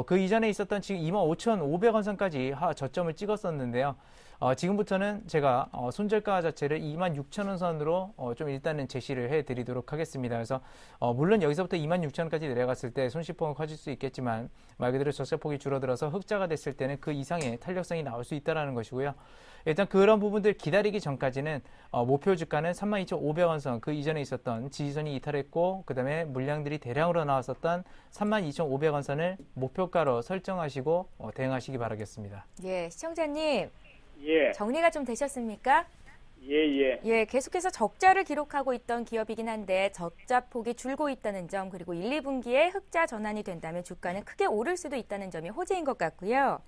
그 이전에 있었던 지금 25,500원 선까지 저점을 찍었었는데요. 지금부터는 제가 손절가 자체를 26,000원 선으로 좀 일단은 제시를 해드리도록 하겠습니다. 그래서 물론 여기서부터 26,000원까지 내려갔을 때 손실폭은 커질 수 있겠지만 말 그대로 적자폭이 줄어들어서 흑자가 됐을 때는 그 이상의 탄력성이 나올 수 있다는 것이고요. 일단 그런 부분들 기다리기 전까지는 목표 주가는 32,500원 선, 그 이전에 있었던 지지선이 이탈했고 그 다음에 물량들이 대량으로 나왔었던 32,500원 선을 목표가로 설정하시고 대응하시기 바라겠습니다. 예, 시청자님. 예, 정리가 좀 되셨습니까? 예. 계속해서 적자를 기록하고 있던 기업이긴 한데 적자폭이 줄고 있다는 점, 그리고 1, 2분기에 흑자 전환이 된다면 주가는 크게 오를 수도 있다는 점이 호재인 것 같고요.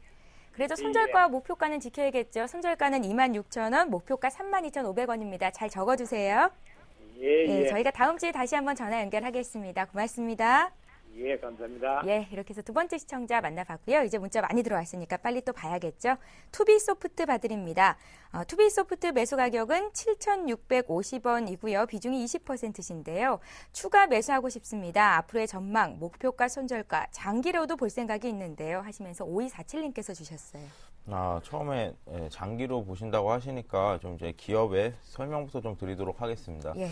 그래도 손절가와 목표가는 지켜야겠죠. 손절가는 26,000원, 목표가 32,500원입니다. 잘 적어두세요. 예. 저희가 다음 주에 다시 한번 전화 연결하겠습니다. 고맙습니다. 예, 감사합니다. 이렇게 해서 두 번째 시청자 만나봤고요. 이제 문자 많이 들어왔으니까 빨리 또 봐야겠죠. 투비소프트 봐드립니다. 투비소프트 매수 가격은 7,650원이고요. 비중이 20%신데요. 추가 매수하고 싶습니다. 앞으로의 전망, 목표가, 손절가, 장기로도 볼 생각이 있는데요. 하시면서 5247님께서 주셨어요. 처음에 장기로 보신다고 하시니까 좀 이제 기업의 설명부터 좀 드리도록 하겠습니다. 예.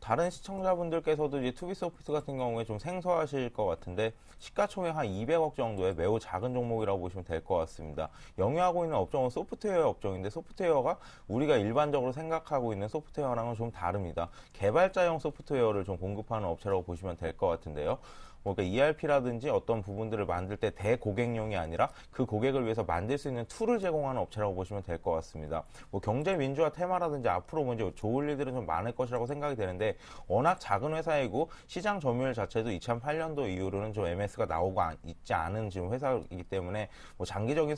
다른 시청자분들께서도 이제 투비소프트 같은 경우에 좀 생소하실 것 같은데 시가총액 한 200억 정도의 매우 작은 종목이라고 보시면 될 것 같습니다. 영위하고 있는 업종은 소프트웨어 업종인데 소프트웨어가 우리가 일반적으로 생각하고 있는 소프트웨어랑은 좀 다릅니다. 개발자용 소프트웨어를 좀 공급하는 업체라고 보시면 될 것 같은데요. 그러니까 ERP라든지 어떤 부분들을 만들 때 대고객용이 아니라 그 고객을 위해서 만들 수 있는 툴을 제공하는 업체라고 보시면 될 것 같습니다. 경제 민주화 테마라든지 앞으로 이제 좋을 일들은 좀 많을 것이라고 생각이 되는데 워낙 작은 회사이고 시장 점유율 자체도 2008년도 이후로는 좀 MS가 나오고 있지 않은 지금 회사이기 때문에 장기적인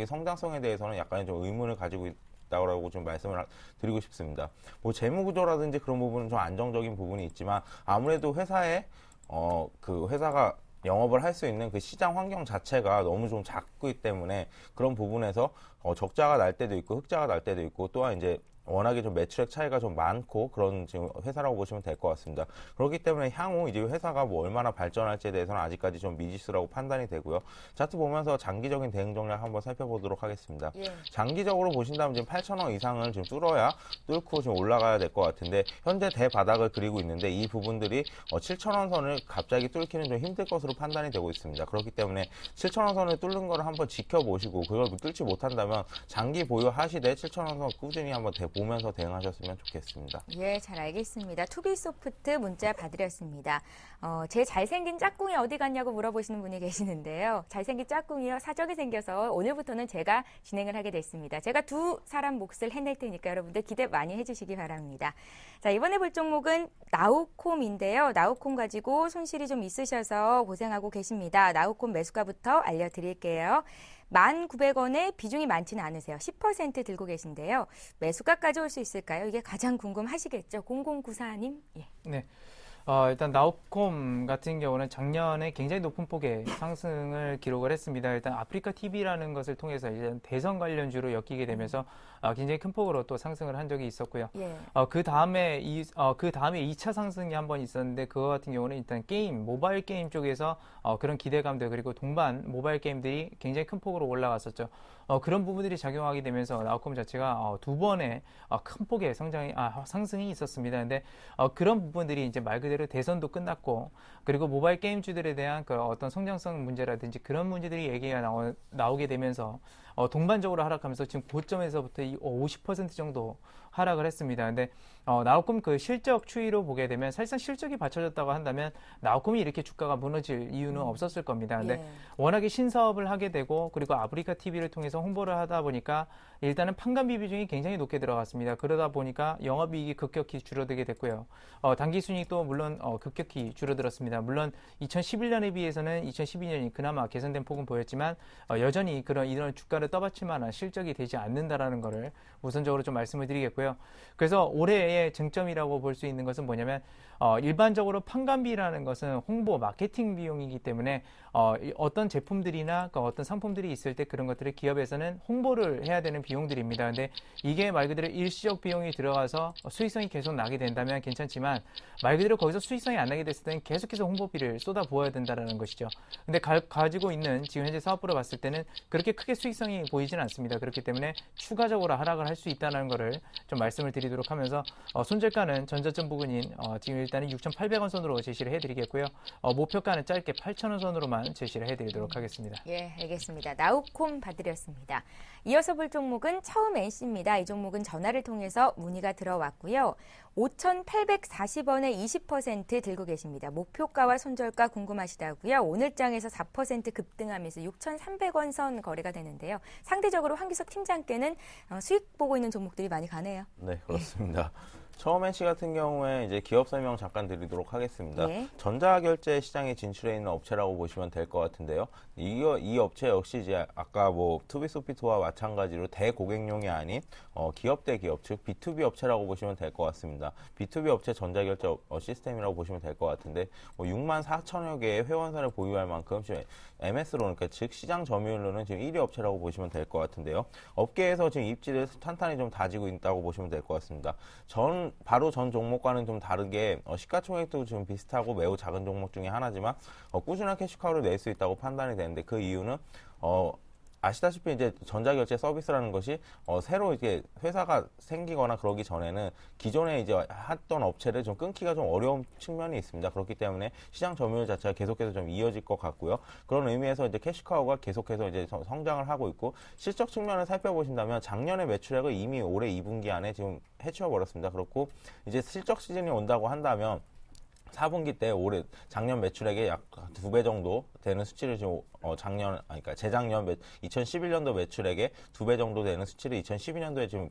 성장성에 대해서는 약간의 좀 의문을 가지고 있다고 좀 말씀을 드리고 싶습니다. 재무 구조라든지 그런 부분은 좀 안정적인 부분이 있지만 아무래도 그 회사가 영업을 할 수 있는 그 시장 환경 자체가 너무 좀 작기 때문에 그런 부분에서 적자가 날 때도 있고 흑자가 날 때도 있고 또한 이제 워낙에 좀 매출액 차이가 좀 많고 그런 지금 회사라고 보시면 될 것 같습니다. 그렇기 때문에 향후 이제 회사가 뭐 얼마나 발전할지에 대해서는 아직까지 좀 미지수라고 판단이 되고요. 차트 보면서 장기적인 대응 전략 한번 살펴보도록 하겠습니다. 예. 장기적으로 보신다면 지금 8,000원 이상을 지금 뚫고 지금 올라가야 될 것 같은데 현재 대바닥을 그리고 있는데 이 부분들이 7,000원 선을 갑자기 뚫기는 좀 힘들 것으로 판단이 되고 있습니다. 그렇기 때문에 7,000원 선을 뚫는 거를 한번 지켜보시고 그걸 뚫지 못한다면 장기 보유하시되 7,000원 선 꾸준히 한번 보면서 대응하셨으면 좋겠습니다. 예, 잘 알겠습니다. 투비소프트 문자 받으렸습니다. 제 잘생긴 짝꿍이 어디 갔냐고 물어보시는 분이 계시는데요. 잘생긴 짝꿍이요. 사정이 생겨서 오늘부터는 제가 진행을 하게 됐습니다. 제가 두 사람 몫을 해낼 테니까 여러분들 기대 많이 해주시기 바랍니다. 자, 이번에 볼 종목은 나우콤인데요. 나우콤 가지고 손실이 좀 있으셔서 고생하고 계십니다. 나우콤 매수가부터 알려드릴게요. 1,900원에 비중이 많지는 않으세요. 10% 들고 계신데요. 매수가까지 올 수 있을까요? 이게 가장 궁금하시겠죠? 0094님. 예. 네. 일단 나우콤 같은 경우는 작년에 굉장히 높은 폭의 상승을 기록을 했습니다. 일단 아프리카 TV라는 것을 통해서 일단 대선 관련주로 엮이게 되면서 굉장히 큰 폭으로 또 상승을 한 적이 있었고요. 예. 그 다음에 2차 상승이 한 번 있었는데 그거 같은 경우는 일단 모바일 게임 쪽에서 그런 기대감들 그리고 동반 모바일 게임들이 굉장히 큰 폭으로 올라갔었죠. 그런 부분들이 작용하게 되면서 나우콤 자체가 두 번의 큰 폭의 상승이 있었습니다. 근데 그런 부분들이 이제 말 그대로 대선도 끝났고 그리고 모바일 게임주들에 대한 그 어떤 성장성 문제라든지 그런 문제들이 얘기가 나오게 되면서 동반적으로 하락하면서 지금 고점에서부터 50% 정도 하락을 했습니다. 근데 나우콤 그 실적 추이로 보게 되면 사실상 실적이 받쳐졌다고 한다면 나우콤이 이렇게 주가가 무너질 이유는 없었을 겁니다. 근데 예. 워낙에 신사업을 하게 되고 그리고 아프리카 TV를 통해서 홍보를 하다 보니까 일단은 판관비 비중이 굉장히 높게 들어갔습니다. 그러다 보니까 영업이익이 급격히 줄어들게 됐고요. 당기순이익도 물론 급격히 줄어들었습니다. 물론 2011년에 비해서는 2012년이 그나마 개선된 폭은 보였지만 여전히 이런 주가를 떠받칠 만한 실적이 되지 않는다라는 것을 우선적으로 좀 말씀을 드리겠고요. 그래서 올해의 쟁점이라고 볼 수 있는 것은 뭐냐면 일반적으로 판관비라는 것은 홍보, 마케팅 비용이기 때문에 어떤 제품들이나 어떤 상품들이 있을 때 그런 것들을 기업에서는 홍보를 해야 되는 비용들입니다. 근데 이게 말 그대로 일시적 비용이 들어가서 수익성이 계속 나게 된다면 괜찮지만 말 그대로 거기서 수익성이 안 나게 됐을 때는 계속해서 홍보비를 쏟아부어야 된다는 것이죠. 근데 가지고 있는 지금 현재 사업부로 봤을 때는 그렇게 크게 수익성이 보이지는 않습니다. 그렇기 때문에 추가적으로 하락을 할 수 있다는 것을 좀 말씀을 드리도록 하면서 손절가는 전저점 부근인 지금 일단은 6,800원 선으로 제시를 해드리겠고요. 목표가는 짧게 8,000원 선으로만 제시를 해드리도록 하겠습니다. 예, 알겠습니다. 나우콤 봐드렸습니다. 이어서 볼 종목은 처음 NC입니다. 이 종목은 전화를 통해서 문의가 들어왔고요. 5,840원에 20% 들고 계십니다. 목표가와 손절가 궁금하시다고요. 오늘 장에서 4% 급등하면서 6,300원 선 거래가 되는데요. 상대적으로 황기석 팀장께는 수익 보고 있는 종목들이 많이 가네요. 네, 그렇습니다. 처음 NC 같은 경우에 이제 기업 설명 잠깐 드리도록 하겠습니다. 예. 전자결제 시장에 진출해 있는 업체라고 보시면 될 것 같은데요. 이 업체 역시 이제 아까 투비소프트와 마찬가지로 대고객용이 아닌 기업 대 기업, 즉 B2B 업체라고 보시면 될 것 같습니다. B2B 업체 전자결제 시스템이라고 보시면 될 것 같은데 64,000여 개의 회원사를 보유할 만큼 지금 MS로 그러니까 즉 시장 점유율로는 지금 1위 업체라고 보시면 될 것 같은데요. 업계에서 지금 입지를 탄탄히 좀 다지고 있다고 보시면 될 것 같습니다. 바로 전 종목과는 좀 다르게 시가총액도 좀 비슷하고 매우 작은 종목 중에 하나지만 꾸준한 캐시카우를 낼 수 있다고 판단이 되는데 그 이유는 아시다시피 이제 전자결제 서비스라는 것이 새로 이제 회사가 생기거나 그러기 전에는 기존에 이제 했던 업체를 좀 끊기가 좀 어려운 측면이 있습니다. 그렇기 때문에 시장 점유율 자체가 계속해서 좀 이어질 것 같고요. 그런 의미에서 이제 캐시카우가 계속해서 이제 성장을 하고 있고 실적 측면을 살펴보신다면 작년의 매출액을 이미 올해 2분기 안에 지금 해치워 버렸습니다. 그렇고 이제 실적 시즌이 온다고 한다면 4분기 때 작년 매출액의 약 2배 정도 되는 수치를 지금 그러니까 재작년 2011년도 매출액의 2배 정도 되는 수치를 2012년도에 지금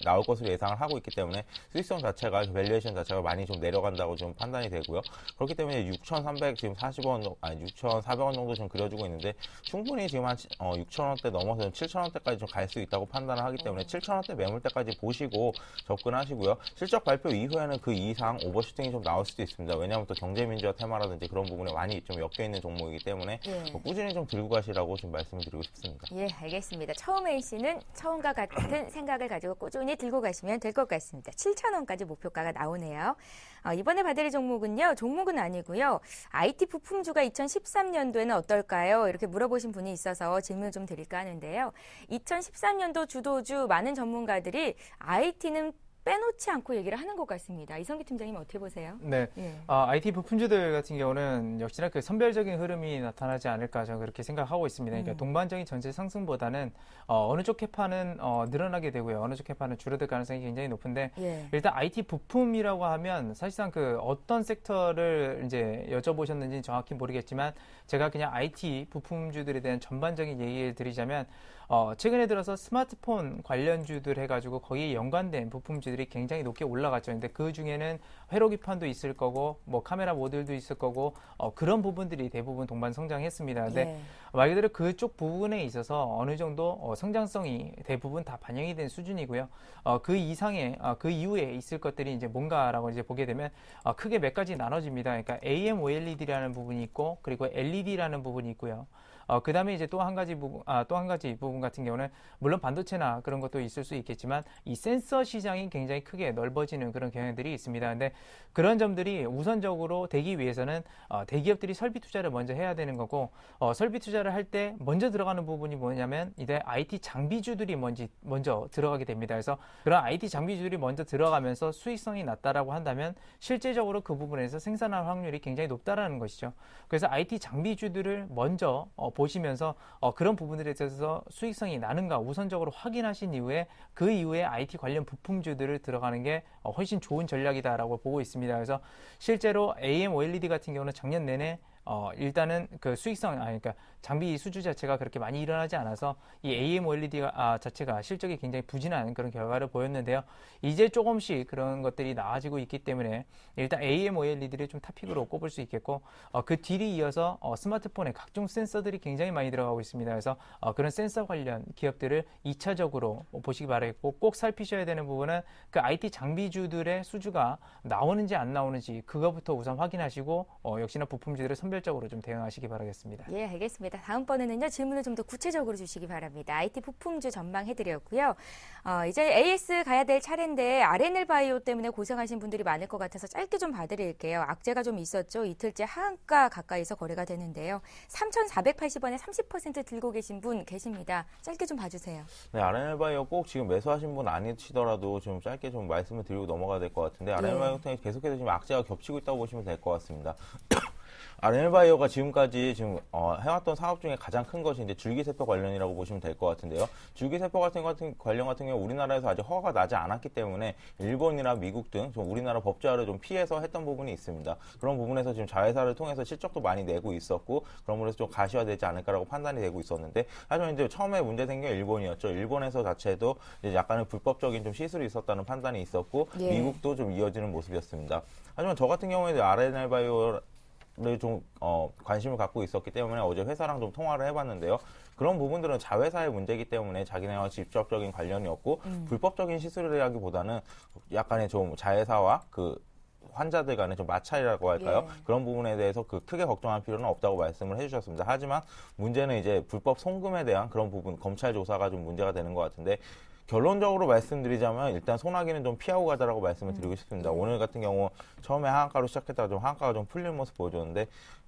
나올 것으로 예상을 하고 있기 때문에 수익성 자체가 밸류에이션 자체가 많이 좀 내려간다고 좀 판단이 되고요. 그렇기 때문에 6,400원 정도 좀 그려주고 있는데 충분히 지금 한 6,000원대 넘어서 7,000원대까지 좀 갈 수 있다고 판단을 하기 때문에 7,000원대 매물대까지 보시고 접근하시고요. 실적 발표 이후에는 그 이상 오버슈팅이 좀 나올 수도 있습니다. 있습니다. 왜냐하면 또 경제민주화 테마라든지 그런 부분에 많이 좀 엮여 있는 종목이기 때문에 꾸준히 좀 들고 가시라고 좀 말씀을 드리고 싶습니다. 예, 알겠습니다. 처음 A씨는 처음과 같은 생각을 가지고 꾸준히 들고 가시면 될 것 같습니다. 7,000원까지 목표가가 나오네요. 이번에 봐드릴 종목은요. 종목은 아니고요. IT 부품주가 2013년도에는 어떨까요? 이렇게 물어보신 분이 있어서 질문을 좀 드릴까 하는데요. 2013년도 주도주 많은 전문가들이 IT는 빼놓지 않고 얘기를 하는 것 같습니다. 이성기 팀장님 어떻게 보세요? 네. IT 부품주들 같은 경우는 역시나 그 선별적인 흐름이 나타나지 않을까 저는 그렇게 생각하고 있습니다. 그러니까 동반적인 전체 상승보다는 어느 쪽 캐파는 늘어나게 되고요. 어느 쪽 캐파는 줄어들 가능성이 굉장히 높은데 일단 IT 부품이라고 하면 사실상 그 어떤 섹터를 이제 여쭤보셨는지 정확히 모르겠지만 제가 그냥 IT 부품주들에 대한 전반적인 얘기를 드리자면 최근에 들어서 스마트폰 관련주들 해가지고 거기에 연관된 부품주들이 굉장히 높게 올라갔죠. 근데 그 중에는 회로기판도 있을 거고, 뭐 카메라 모듈도 있을 거고, 그런 부분들이 대부분 동반 성장했습니다. 근데 말 그대로 그쪽 부분에 있어서 어느 정도 성장성이 대부분 다 반영이 된 수준이고요. 그 이상의, 그 이후에 있을 것들이 이제 뭔가라고 이제 보게 되면 크게 몇 가지 나눠집니다. 그러니까 AMOLED라는 부분이 있고, 그리고 LED라는 부분이 있고요. 그 다음에 이제 또 한 가지 부분 같은 경우는 물론 반도체나 그런 것도 있을 수 있겠지만 이 센서 시장이 굉장히 크게 넓어지는 그런 경향들이 있습니다. 근데 그런 점들이 우선적으로 되기 위해서는 대기업들이 설비 투자를 먼저 해야 되는 거고 설비 투자를 할 때 먼저 들어가는 부분이 뭐냐면 이제 IT 장비주들이 먼저 들어가게 됩니다. 그래서 그런 IT 장비주들이 먼저 들어가면서 수익성이 낮다라고 한다면 실제적으로 그 부분에서 생산할 확률이 굉장히 높다라는 것이죠. 그래서 IT 장비주들을 먼저 보시면서 그런 부분들에 대해서 수익성이 나는가 우선적으로 확인하신 이후에 그 이후에 IT 관련 부품주들을 들어가는 게 훨씬 좋은 전략이다라고 보고 있습니다. 그래서 실제로 AMOLED 같은 경우는 작년 내내 일단은 그 수익성, 그러니까 장비 수주 자체가 그렇게 많이 일어나지 않아서 이 AMOLED가 자체가 실적이 굉장히 부진한 그런 결과를 보였는데요. 이제 조금씩 그런 것들이 나아지고 있기 때문에 일단 AMOLED를 좀 탑픽으로 꼽을 수 있겠고 그 뒤를 이어서 스마트폰에 각종 센서들이 굉장히 많이 들어가고 있습니다. 그래서 그런 센서 관련 기업들을 2차적으로 보시기 바라겠고 꼭 살피셔야 되는 부분은 그 IT 장비주들의 수주가 나오는지 안 나오는지 그거부터 우선 확인하시고 역시나 부품주들을 선별적으로 좀 대응하시기 바라겠습니다. 예, 알겠습니다. 다음번에는요, 질문을 좀 더 구체적으로 주시기 바랍니다. IT 부품주 전망해드렸고요. 이제 AS 가야 될 차례인데 RNL 바이오 때문에 고생하신 분들이 많을 것 같아서 짧게 좀 봐드릴게요. 악재가 좀 있었죠. 이틀째 하한가 가까이서 거래가 되는데요. 3,480원에 30% 들고 계신 분 계십니다. 짧게 좀 봐주세요. 네, RNL 바이오 꼭 지금 매수하신 분 아니시더라도 좀 짧게 좀 말씀을 드리고 넘어가야 될 것 같은데 RNL 바이오 같은 경우 계속해서 지금 악재가 겹치고 있다고 보시면 될 것 같습니다. RNL 바이오가 지금까지 해왔던 사업 중에 가장 큰 것이 이제 줄기세포 관련이라고 보시면 될 것 같은데요. 줄기세포 관련 같은 경우 우리나라에서 아직 허가가 나지 않았기 때문에 일본이나 미국 등 좀 우리나라 법제화를 좀 피해서 했던 부분이 있습니다. 그런 부분에서 지금 자회사를 통해서 실적도 많이 내고 있었고 그런 부분에서 좀 가시화되지 않을까라고 판단이 되고 있었는데 하지만 이제 처음에 문제 생긴 게 일본이었죠. 일본에서 자체도 이제 약간의 불법적인 좀 시술이 있었다는 판단이 있었고 미국도 좀 이어지는 모습이었습니다. 하지만 저 같은 경우에 RNL 바이오 좀 관심을 갖고 있었기 때문에 어제 회사랑 좀 통화를 해봤는데요. 그런 부분들은 자회사의 문제이기 때문에 자기네와 직접적인 관련이 없고 불법적인 시술이라기보다는 약간의 좀 자회사와 그 환자들 간의 좀 마찰이라고 할까요? 그런 부분에 대해서 크게 걱정할 필요는 없다고 말씀을 해주셨습니다. 하지만 문제는 이제 불법 송금에 대한 그런 부분 검찰 조사가 좀 문제가 되는 것 같은데 결론적으로 말씀드리자면 일단 소나기는 좀 피하고 가자라고 말씀을 드리고 싶습니다. 오늘 같은 경우 처음에 하한가로 시작했다가 좀 하한가가 좀 풀린 모습 보여줬는데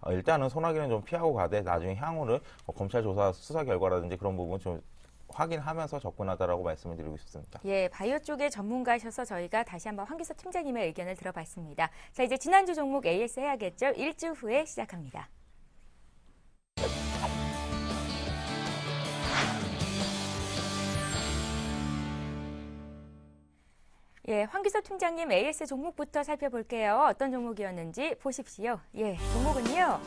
일단은 소나기는 좀 피하고 가되 나중에 향후를 검찰 조사 수사 결과라든지 그런 부분 좀 확인하면서 접근하다라고 말씀을 드리고 싶습니다. 예, 바이오 쪽의 전문가셔서 저희가 다시 한번 황기석 팀장님의 의견을 들어봤습니다. 자, 이제 지난주 종목 AS 해야겠죠? 1주 후에 시작합니다. 예, 황기석 팀장님 AS 종목부터 살펴볼게요. 어떤 종목이었는지 보십시오. 예, 종목은요.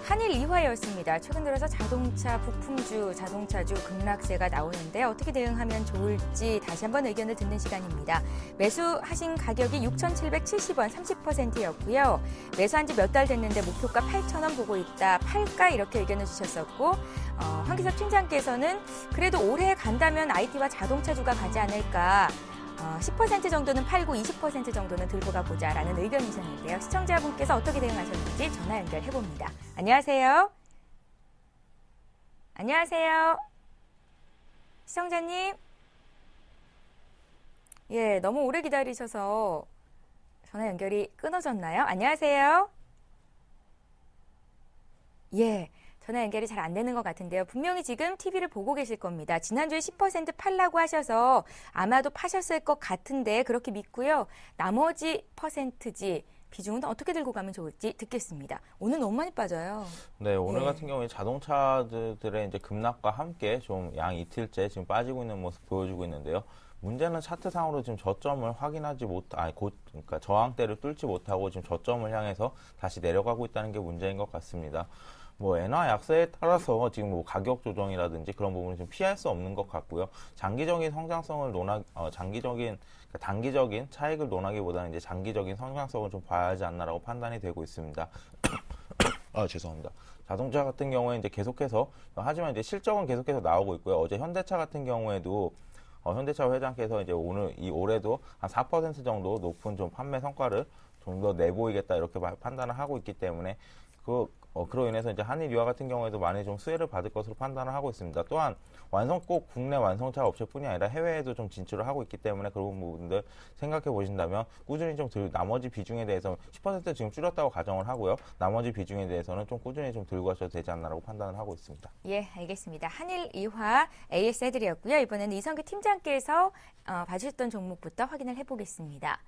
한일 이화였습니다. 최근 들어서 자동차 부품주, 자동차주 급락세가 나오는데 어떻게 대응하면 좋을지 다시 한번 의견을 듣는 시간입니다. 매수하신 가격이 6,770원 30%였고요. 매수한 지 몇 달 됐는데 목표가 8,000원 보고 있다. 팔까 이렇게 의견을 주셨었고 황기석 팀장께서는 그래도 올해 간다면 IT와 자동차주가 가지 않을까. 10% 정도는 팔고 20% 정도는 들고 가보자라는 의견이셨는데요. 시청자분께서 어떻게 대응하셨는지 전화 연결해봅니다. 안녕하세요. 안녕하세요. 시청자님. 예, 너무 오래 기다리셔서 전화 연결이 끊어졌나요? 안녕하세요. 예, 전화 연결이 잘 안 되는 것 같은데요. 분명히 지금 TV를 보고 계실 겁니다. 지난주에 10% 팔라고 하셔서 아마도 파셨을 것 같은데 그렇게 믿고요. 나머지 퍼센트지 비중은 어떻게 들고 가면 좋을지 듣겠습니다. 오늘 너무 많이 빠져요. 네, 오늘 예. 같은 경우에 자동차들의 이제 급락과 함께 좀 양 이틀째 지금 빠지고 있는 모습 보여주고 있는데요. 문제는 차트상으로 지금 저점을 확인하지 그러니까 저항대를 뚫지 못하고 지금 저점을 향해서 다시 내려가고 있다는 게 문제인 것 같습니다. 뭐 엔화 약세에 따라서 지금 뭐 가격 조정이라든지 그런 부분을 좀 피할 수 없는 것 같고요. 장기적인 성장성을 단기적인 차익을 논하기보다는 이제 장기적인 성장성을 좀 봐야 하지 않나라고 판단이 되고 있습니다. 죄송합니다. 자동차 같은 경우에 이제 계속해서 하지만 이제 실적은 계속해서 나오고 있고요. 어제 현대차 같은 경우에도 현대차 회장께서 이제 올해도 한 4% 정도 높은 좀 판매 성과를 좀 더 내보이겠다 이렇게 판단을 하고 있기 때문에 그로 인해서 이제 한일 유화 같은 경우에도 많이 좀 수혜를 받을 것으로 판단을 하고 있습니다. 또한 꼭 국내 완성차 업체뿐이 아니라 해외에도 좀 진출을 하고 있기 때문에 그런 부분들 생각해 보신다면 꾸준히 좀 나머지 비중에 대해서 10% 지금 줄였다고 가정을 하고요. 나머지 비중에 대해서는 좀 꾸준히 좀 들고 가셔도 되지 않나라고 판단을 하고 있습니다. 예, 알겠습니다. 한일 이화 AS 애들이었고요. 이번에는 이성규 팀장께서 봐주셨던 종목부터 확인을 해보겠습니다.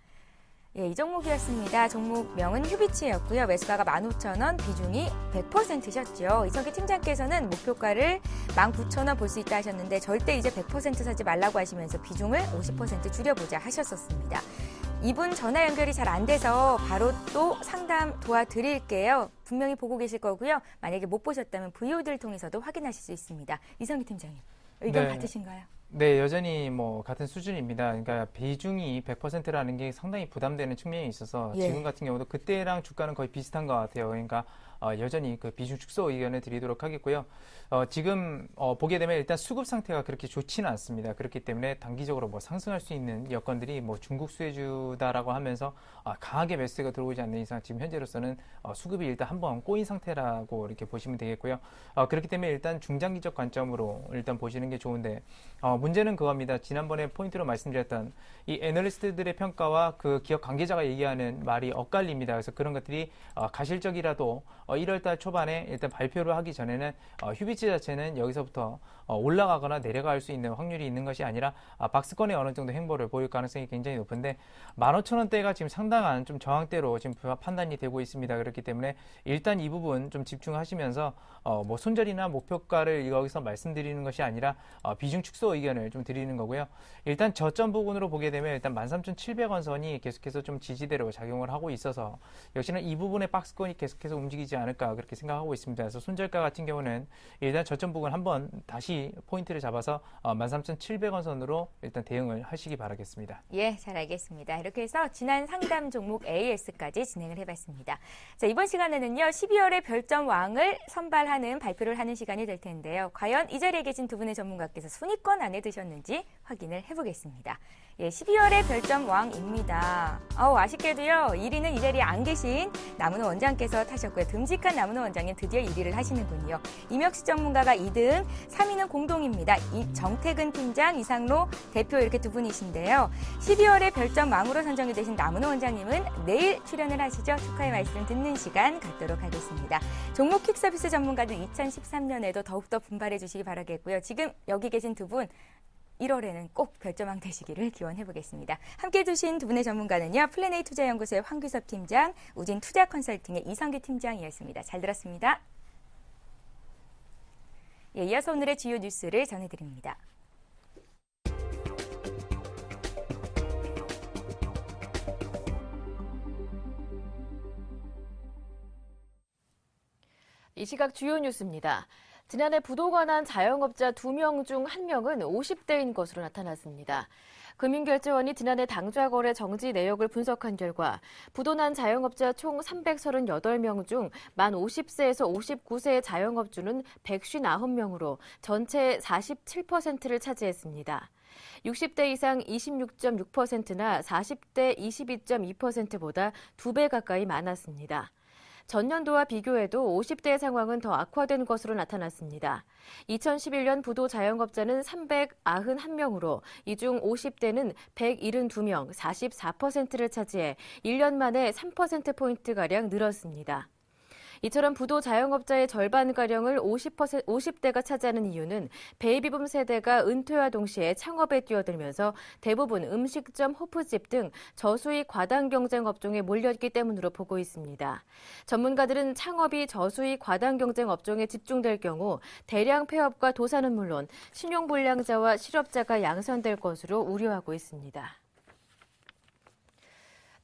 예, 이 종목이었습니다. 종목명은 휴비치였고요. 매수가가 15,000원, 비중이 100%셨죠. 이성규 팀장께서는 목표가를 19,000원 볼 수 있다 하셨는데 절대 이제 100% 사지 말라고 하시면서 비중을 50% 줄여보자 하셨었습니다. 이분 전화 연결이 잘 안 돼서 바로 또 상담 도와드릴게요. 분명히 보고 계실 거고요. 만약에 못 보셨다면 VOD를 통해서도 확인하실 수 있습니다. 이성규 팀장님, 의견 네. 같으신가요? 네, 여전히 뭐 같은 수준입니다. 그러니까 비중이 100%라는 게 상당히 부담되는 측면이 있어서 예. 지금 같은 경우도 그때랑 주가는 거의 비슷한 것 같아요. 그러니까 여전히 그 비중 축소 의견을 드리도록 하겠고요. 지금 보게 되면 일단 수급 상태가 그렇게 좋지는 않습니다. 그렇기 때문에 단기적으로 뭐 상승할 수 있는 여건들이 뭐 중국 수혜주다라고 하면서 강하게 매수가 들어오지 않는 이상 지금 현재로서는 수급이 일단 한번 꼬인 상태라고 이렇게 보시면 되겠고요. 그렇기 때문에 일단 중장기적 관점으로 일단 보시는 게 좋은데 문제는 그겁니다. 지난번에 포인트로 말씀드렸던 이 애널리스트들의 평가와 그 기업 관계자가 얘기하는 말이 엇갈립니다. 그래서 그런 것들이 가실적이라도 1월달 초반에 일단 발표를 하기 전에는 휴비치 자체는 여기서부터 올라가거나 내려갈 수 있는 확률이 있는 것이 아니라 박스권에 어느 정도 행보를 보일 가능성이 굉장히 높은데 15,000원대가 지금 상당한 좀 저항대로 지금 판단이 되고 있습니다. 그렇기 때문에 일단 이 부분 좀 집중하시면서 뭐 손절이나 목표가를 여기서 말씀드리는 것이 아니라 비중 축소 의견을 좀 드리는 거고요. 일단 저점 부분으로 보게 되면 일단 13,700원 선이 계속해서 좀 지지대로 작용을 하고 있어서 역시나 이 부분의 박스권이 계속해서 움직이지 않을까 그렇게 생각하고 있습니다. 그래서 손절가 같은 경우는 일단 저점 부분 한번 다시 포인트를 잡아서 13,700원 선으로 일단 대응을 하시기 바라겠습니다. 예, 잘 알겠습니다. 이렇게 해서 지난 상담 종목 AS까지 진행을 해봤습니다. 자, 이번 시간에는요, 12월의 별점 왕을 선발하는 발표를 하는 시간이 될 텐데요. 과연 이 자리에 계신 두 분의 전문가께서 순위권 안에 드셨는지 확인을 해보겠습니다. 예, 12월의 별점 왕입니다. 아쉽게도요, 1위는 이 자리에 안 계신 남은호 원장께서 타셨고요. 듬직한 남은호 원장님 드디어 1위를 하시는군요. 임혁수 전문가가 2등, 3위는 공동입니다. 정태근 팀장, 이상로 대표 이렇게 두 분이신데요. 12월의 별점 왕으로 선정이 되신 남은호 원장님은 내일 출연을 하시죠. 축하의 말씀 듣는 시간 갖도록 하겠습니다. 종목 퀵 서비스 전문가들 2013년에도 더욱더 분발해 주시기 바라겠고요. 지금 여기 계신 두 분 1월에는 꼭 별점왕 되시기를 기원해보겠습니다. 함께 해주신 두 분의 전문가는요. 플래네이 투자연구소의 황규섭 팀장, 우진 투자 컨설팅의 이성규 팀장이었습니다. 잘 들었습니다. 예, 이어서 오늘의 주요 뉴스를 전해드립니다. 이 시각 주요 뉴스입니다. 지난해 부도 관한 자영업자 2명 중 1명은 50대인 것으로 나타났습니다. 금융결제원이 지난해 당좌 거래 정지 내역을 분석한 결과 부도난 자영업자 총 338명 중 만 50세에서 59세의 자영업주는 159명으로 전체의 47%를 차지했습니다. 60대 이상 26.6%나 40대 22.2%보다 2배 가까이 많았습니다. 전년도와 비교해도 50대의 상황은 더 악화된 것으로 나타났습니다. 2011년 부도 자영업자는 391명으로 이 중 50대는 172명, 44%를 차지해 1년 만에 3%포인트가량 늘었습니다. 이처럼 부도 자영업자의 절반가량을 50대가 차지하는 이유는 베이비붐 세대가 은퇴와 동시에 창업에 뛰어들면서 대부분 음식점, 호프집 등 저수익 과당 경쟁 업종에 몰렸기 때문으로 보고 있습니다. 전문가들은 창업이 저수익 과당 경쟁 업종에 집중될 경우 대량 폐업과 도산은 물론 신용불량자와 실업자가 양산될 것으로 우려하고 있습니다.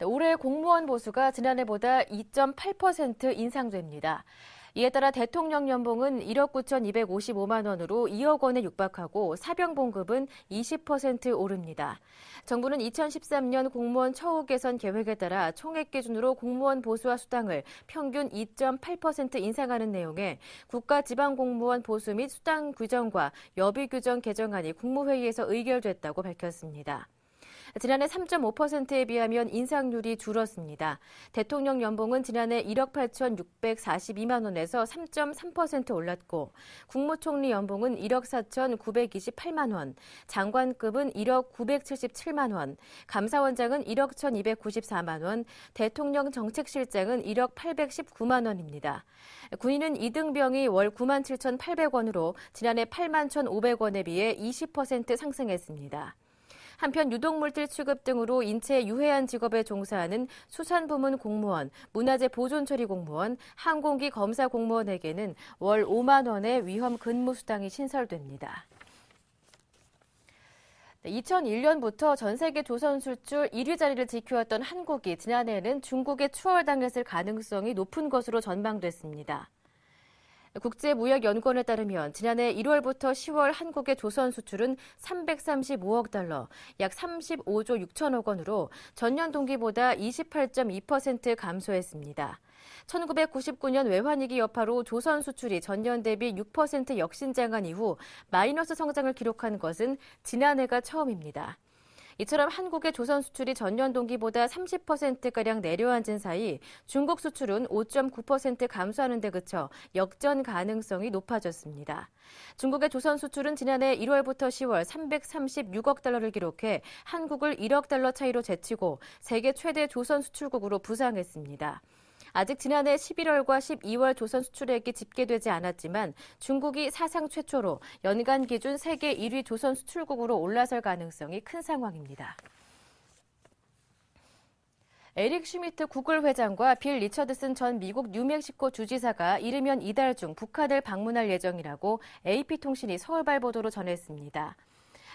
올해 공무원 보수가 지난해보다 2.8% 인상됩니다. 이에 따라 대통령 연봉은 1억 9,255만 원으로 2억 원에 육박하고 사병 봉급은 20% 오릅니다. 정부는 2013년 공무원 처우 개선 계획에 따라 총액 기준으로 공무원 보수와 수당을 평균 2.8% 인상하는 내용의 국가지방공무원 보수 및 수당 규정과 여비 규정 개정안이 국무회의에서 의결됐다고 밝혔습니다. 지난해 3.5%에 비하면 인상률이 줄었습니다. 대통령 연봉은 지난해 1억 8,642만 원에서 3.3% 올랐고 국무총리 연봉은 1억 4,928만 원, 장관급은 1억 977만 원, 감사원장은 1억 1,294만 원, 대통령 정책실장은 1억 819만 원입니다. 군인은 이등병이 월 9만 7,800원으로 지난해 8만 1,500원에 비해 20% 상승했습니다. 한편 유독물질 취급 등으로 인체에 유해한 직업에 종사하는 수산부문 공무원, 문화재 보존처리 공무원, 항공기 검사 공무원에게는 월 5만 원의 위험 근무 수당이 신설됩니다. 2001년부터 전 세계 조선 수출 1위 자리를 지켜왔던 한국이 지난해에는 중국에 추월당했을 가능성이 높은 것으로 전망됐습니다. 국제무역연구원에 따르면 지난해 1월부터 10월 한국의 조선 수출은 335억 달러, 약 35조 6천억 원으로 전년 동기보다 28.2% 감소했습니다. 1999년 외환위기 여파로 조선 수출이 전년 대비 6% 역신장한 이후 마이너스 성장을 기록한 것은 지난해가 처음입니다. 이처럼 한국의 조선 수출이 전년 동기보다 30%가량 내려앉은 사이 중국 수출은 5.9% 감소하는 데 그쳐 역전 가능성이 높아졌습니다. 중국의 조선 수출은 지난해 1월부터 10월 336억 달러를 기록해 한국을 1억 달러 차이로 제치고 세계 최대 조선 수출국으로 부상했습니다. 아직 지난해 11월과 12월 조선 수출액이 집계되지 않았지만 중국이 사상 최초로 연간 기준 세계 1위 조선 수출국으로 올라설 가능성이 큰 상황입니다. 에릭 슈미트 구글 회장과 빌 리처드슨 전 미국 뉴멕시코 주지사가 이르면 이달 중 북한을 방문할 예정이라고 AP통신이 서울발 보도로 전했습니다.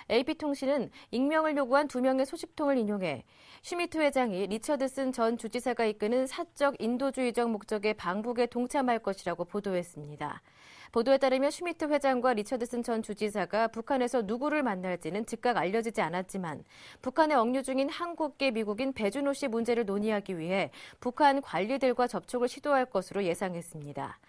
AP통신은 익명을 요구한 2명의 소식통을 인용해 슈미트 회장이 리처드슨 전 주지사가 이끄는 사적 인도주의적 목적의 방북에 동참할 것이라고 보도했습니다. 보도에 따르면 슈미트 회장과 리처드슨 전 주지사가 북한에서 누구를 만날지는 즉각 알려지지 않았지만 북한에 억류 중인 한국계 미국인 배준호 씨 문제를 논의하기 위해 북한 관리들과 접촉을 시도할 것으로 예상했습니다.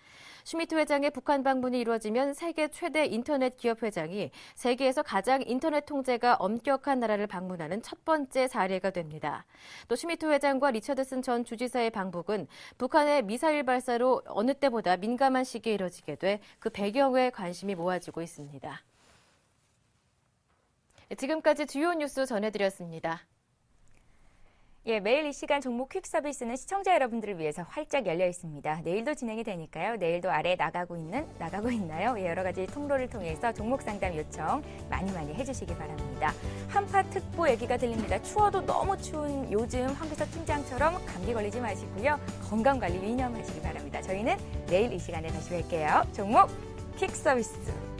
슈미트 회장의 북한 방문이 이루어지면 세계 최대 인터넷 기업 회장이 세계에서 가장 인터넷 통제가 엄격한 나라를 방문하는 첫 번째 사례가 됩니다. 또 슈미트 회장과 리처드슨 전 주지사의 방북은 북한의 미사일 발사로 어느 때보다 민감한 시기에 이뤄지게 돼 그 배경에 관심이 모아지고 있습니다. 지금까지 주요 뉴스 전해드렸습니다. 예, 매일 이 시간 종목 퀵 서비스는 시청자 여러분들을 위해서 활짝 열려 있습니다. 내일도 진행이 되니까요. 내일도 아래 나가고 있나요? 예, 여러 가지 통로를 통해서 종목 상담 요청 많이 해주시기 바랍니다. 한파특보 얘기가 들립니다. 추워도 너무 추운 요즘 황교석 팀장처럼 감기 걸리지 마시고요. 건강관리 유념하시기 바랍니다. 저희는 내일 이 시간에 다시 뵐게요. 종목 퀵 서비스.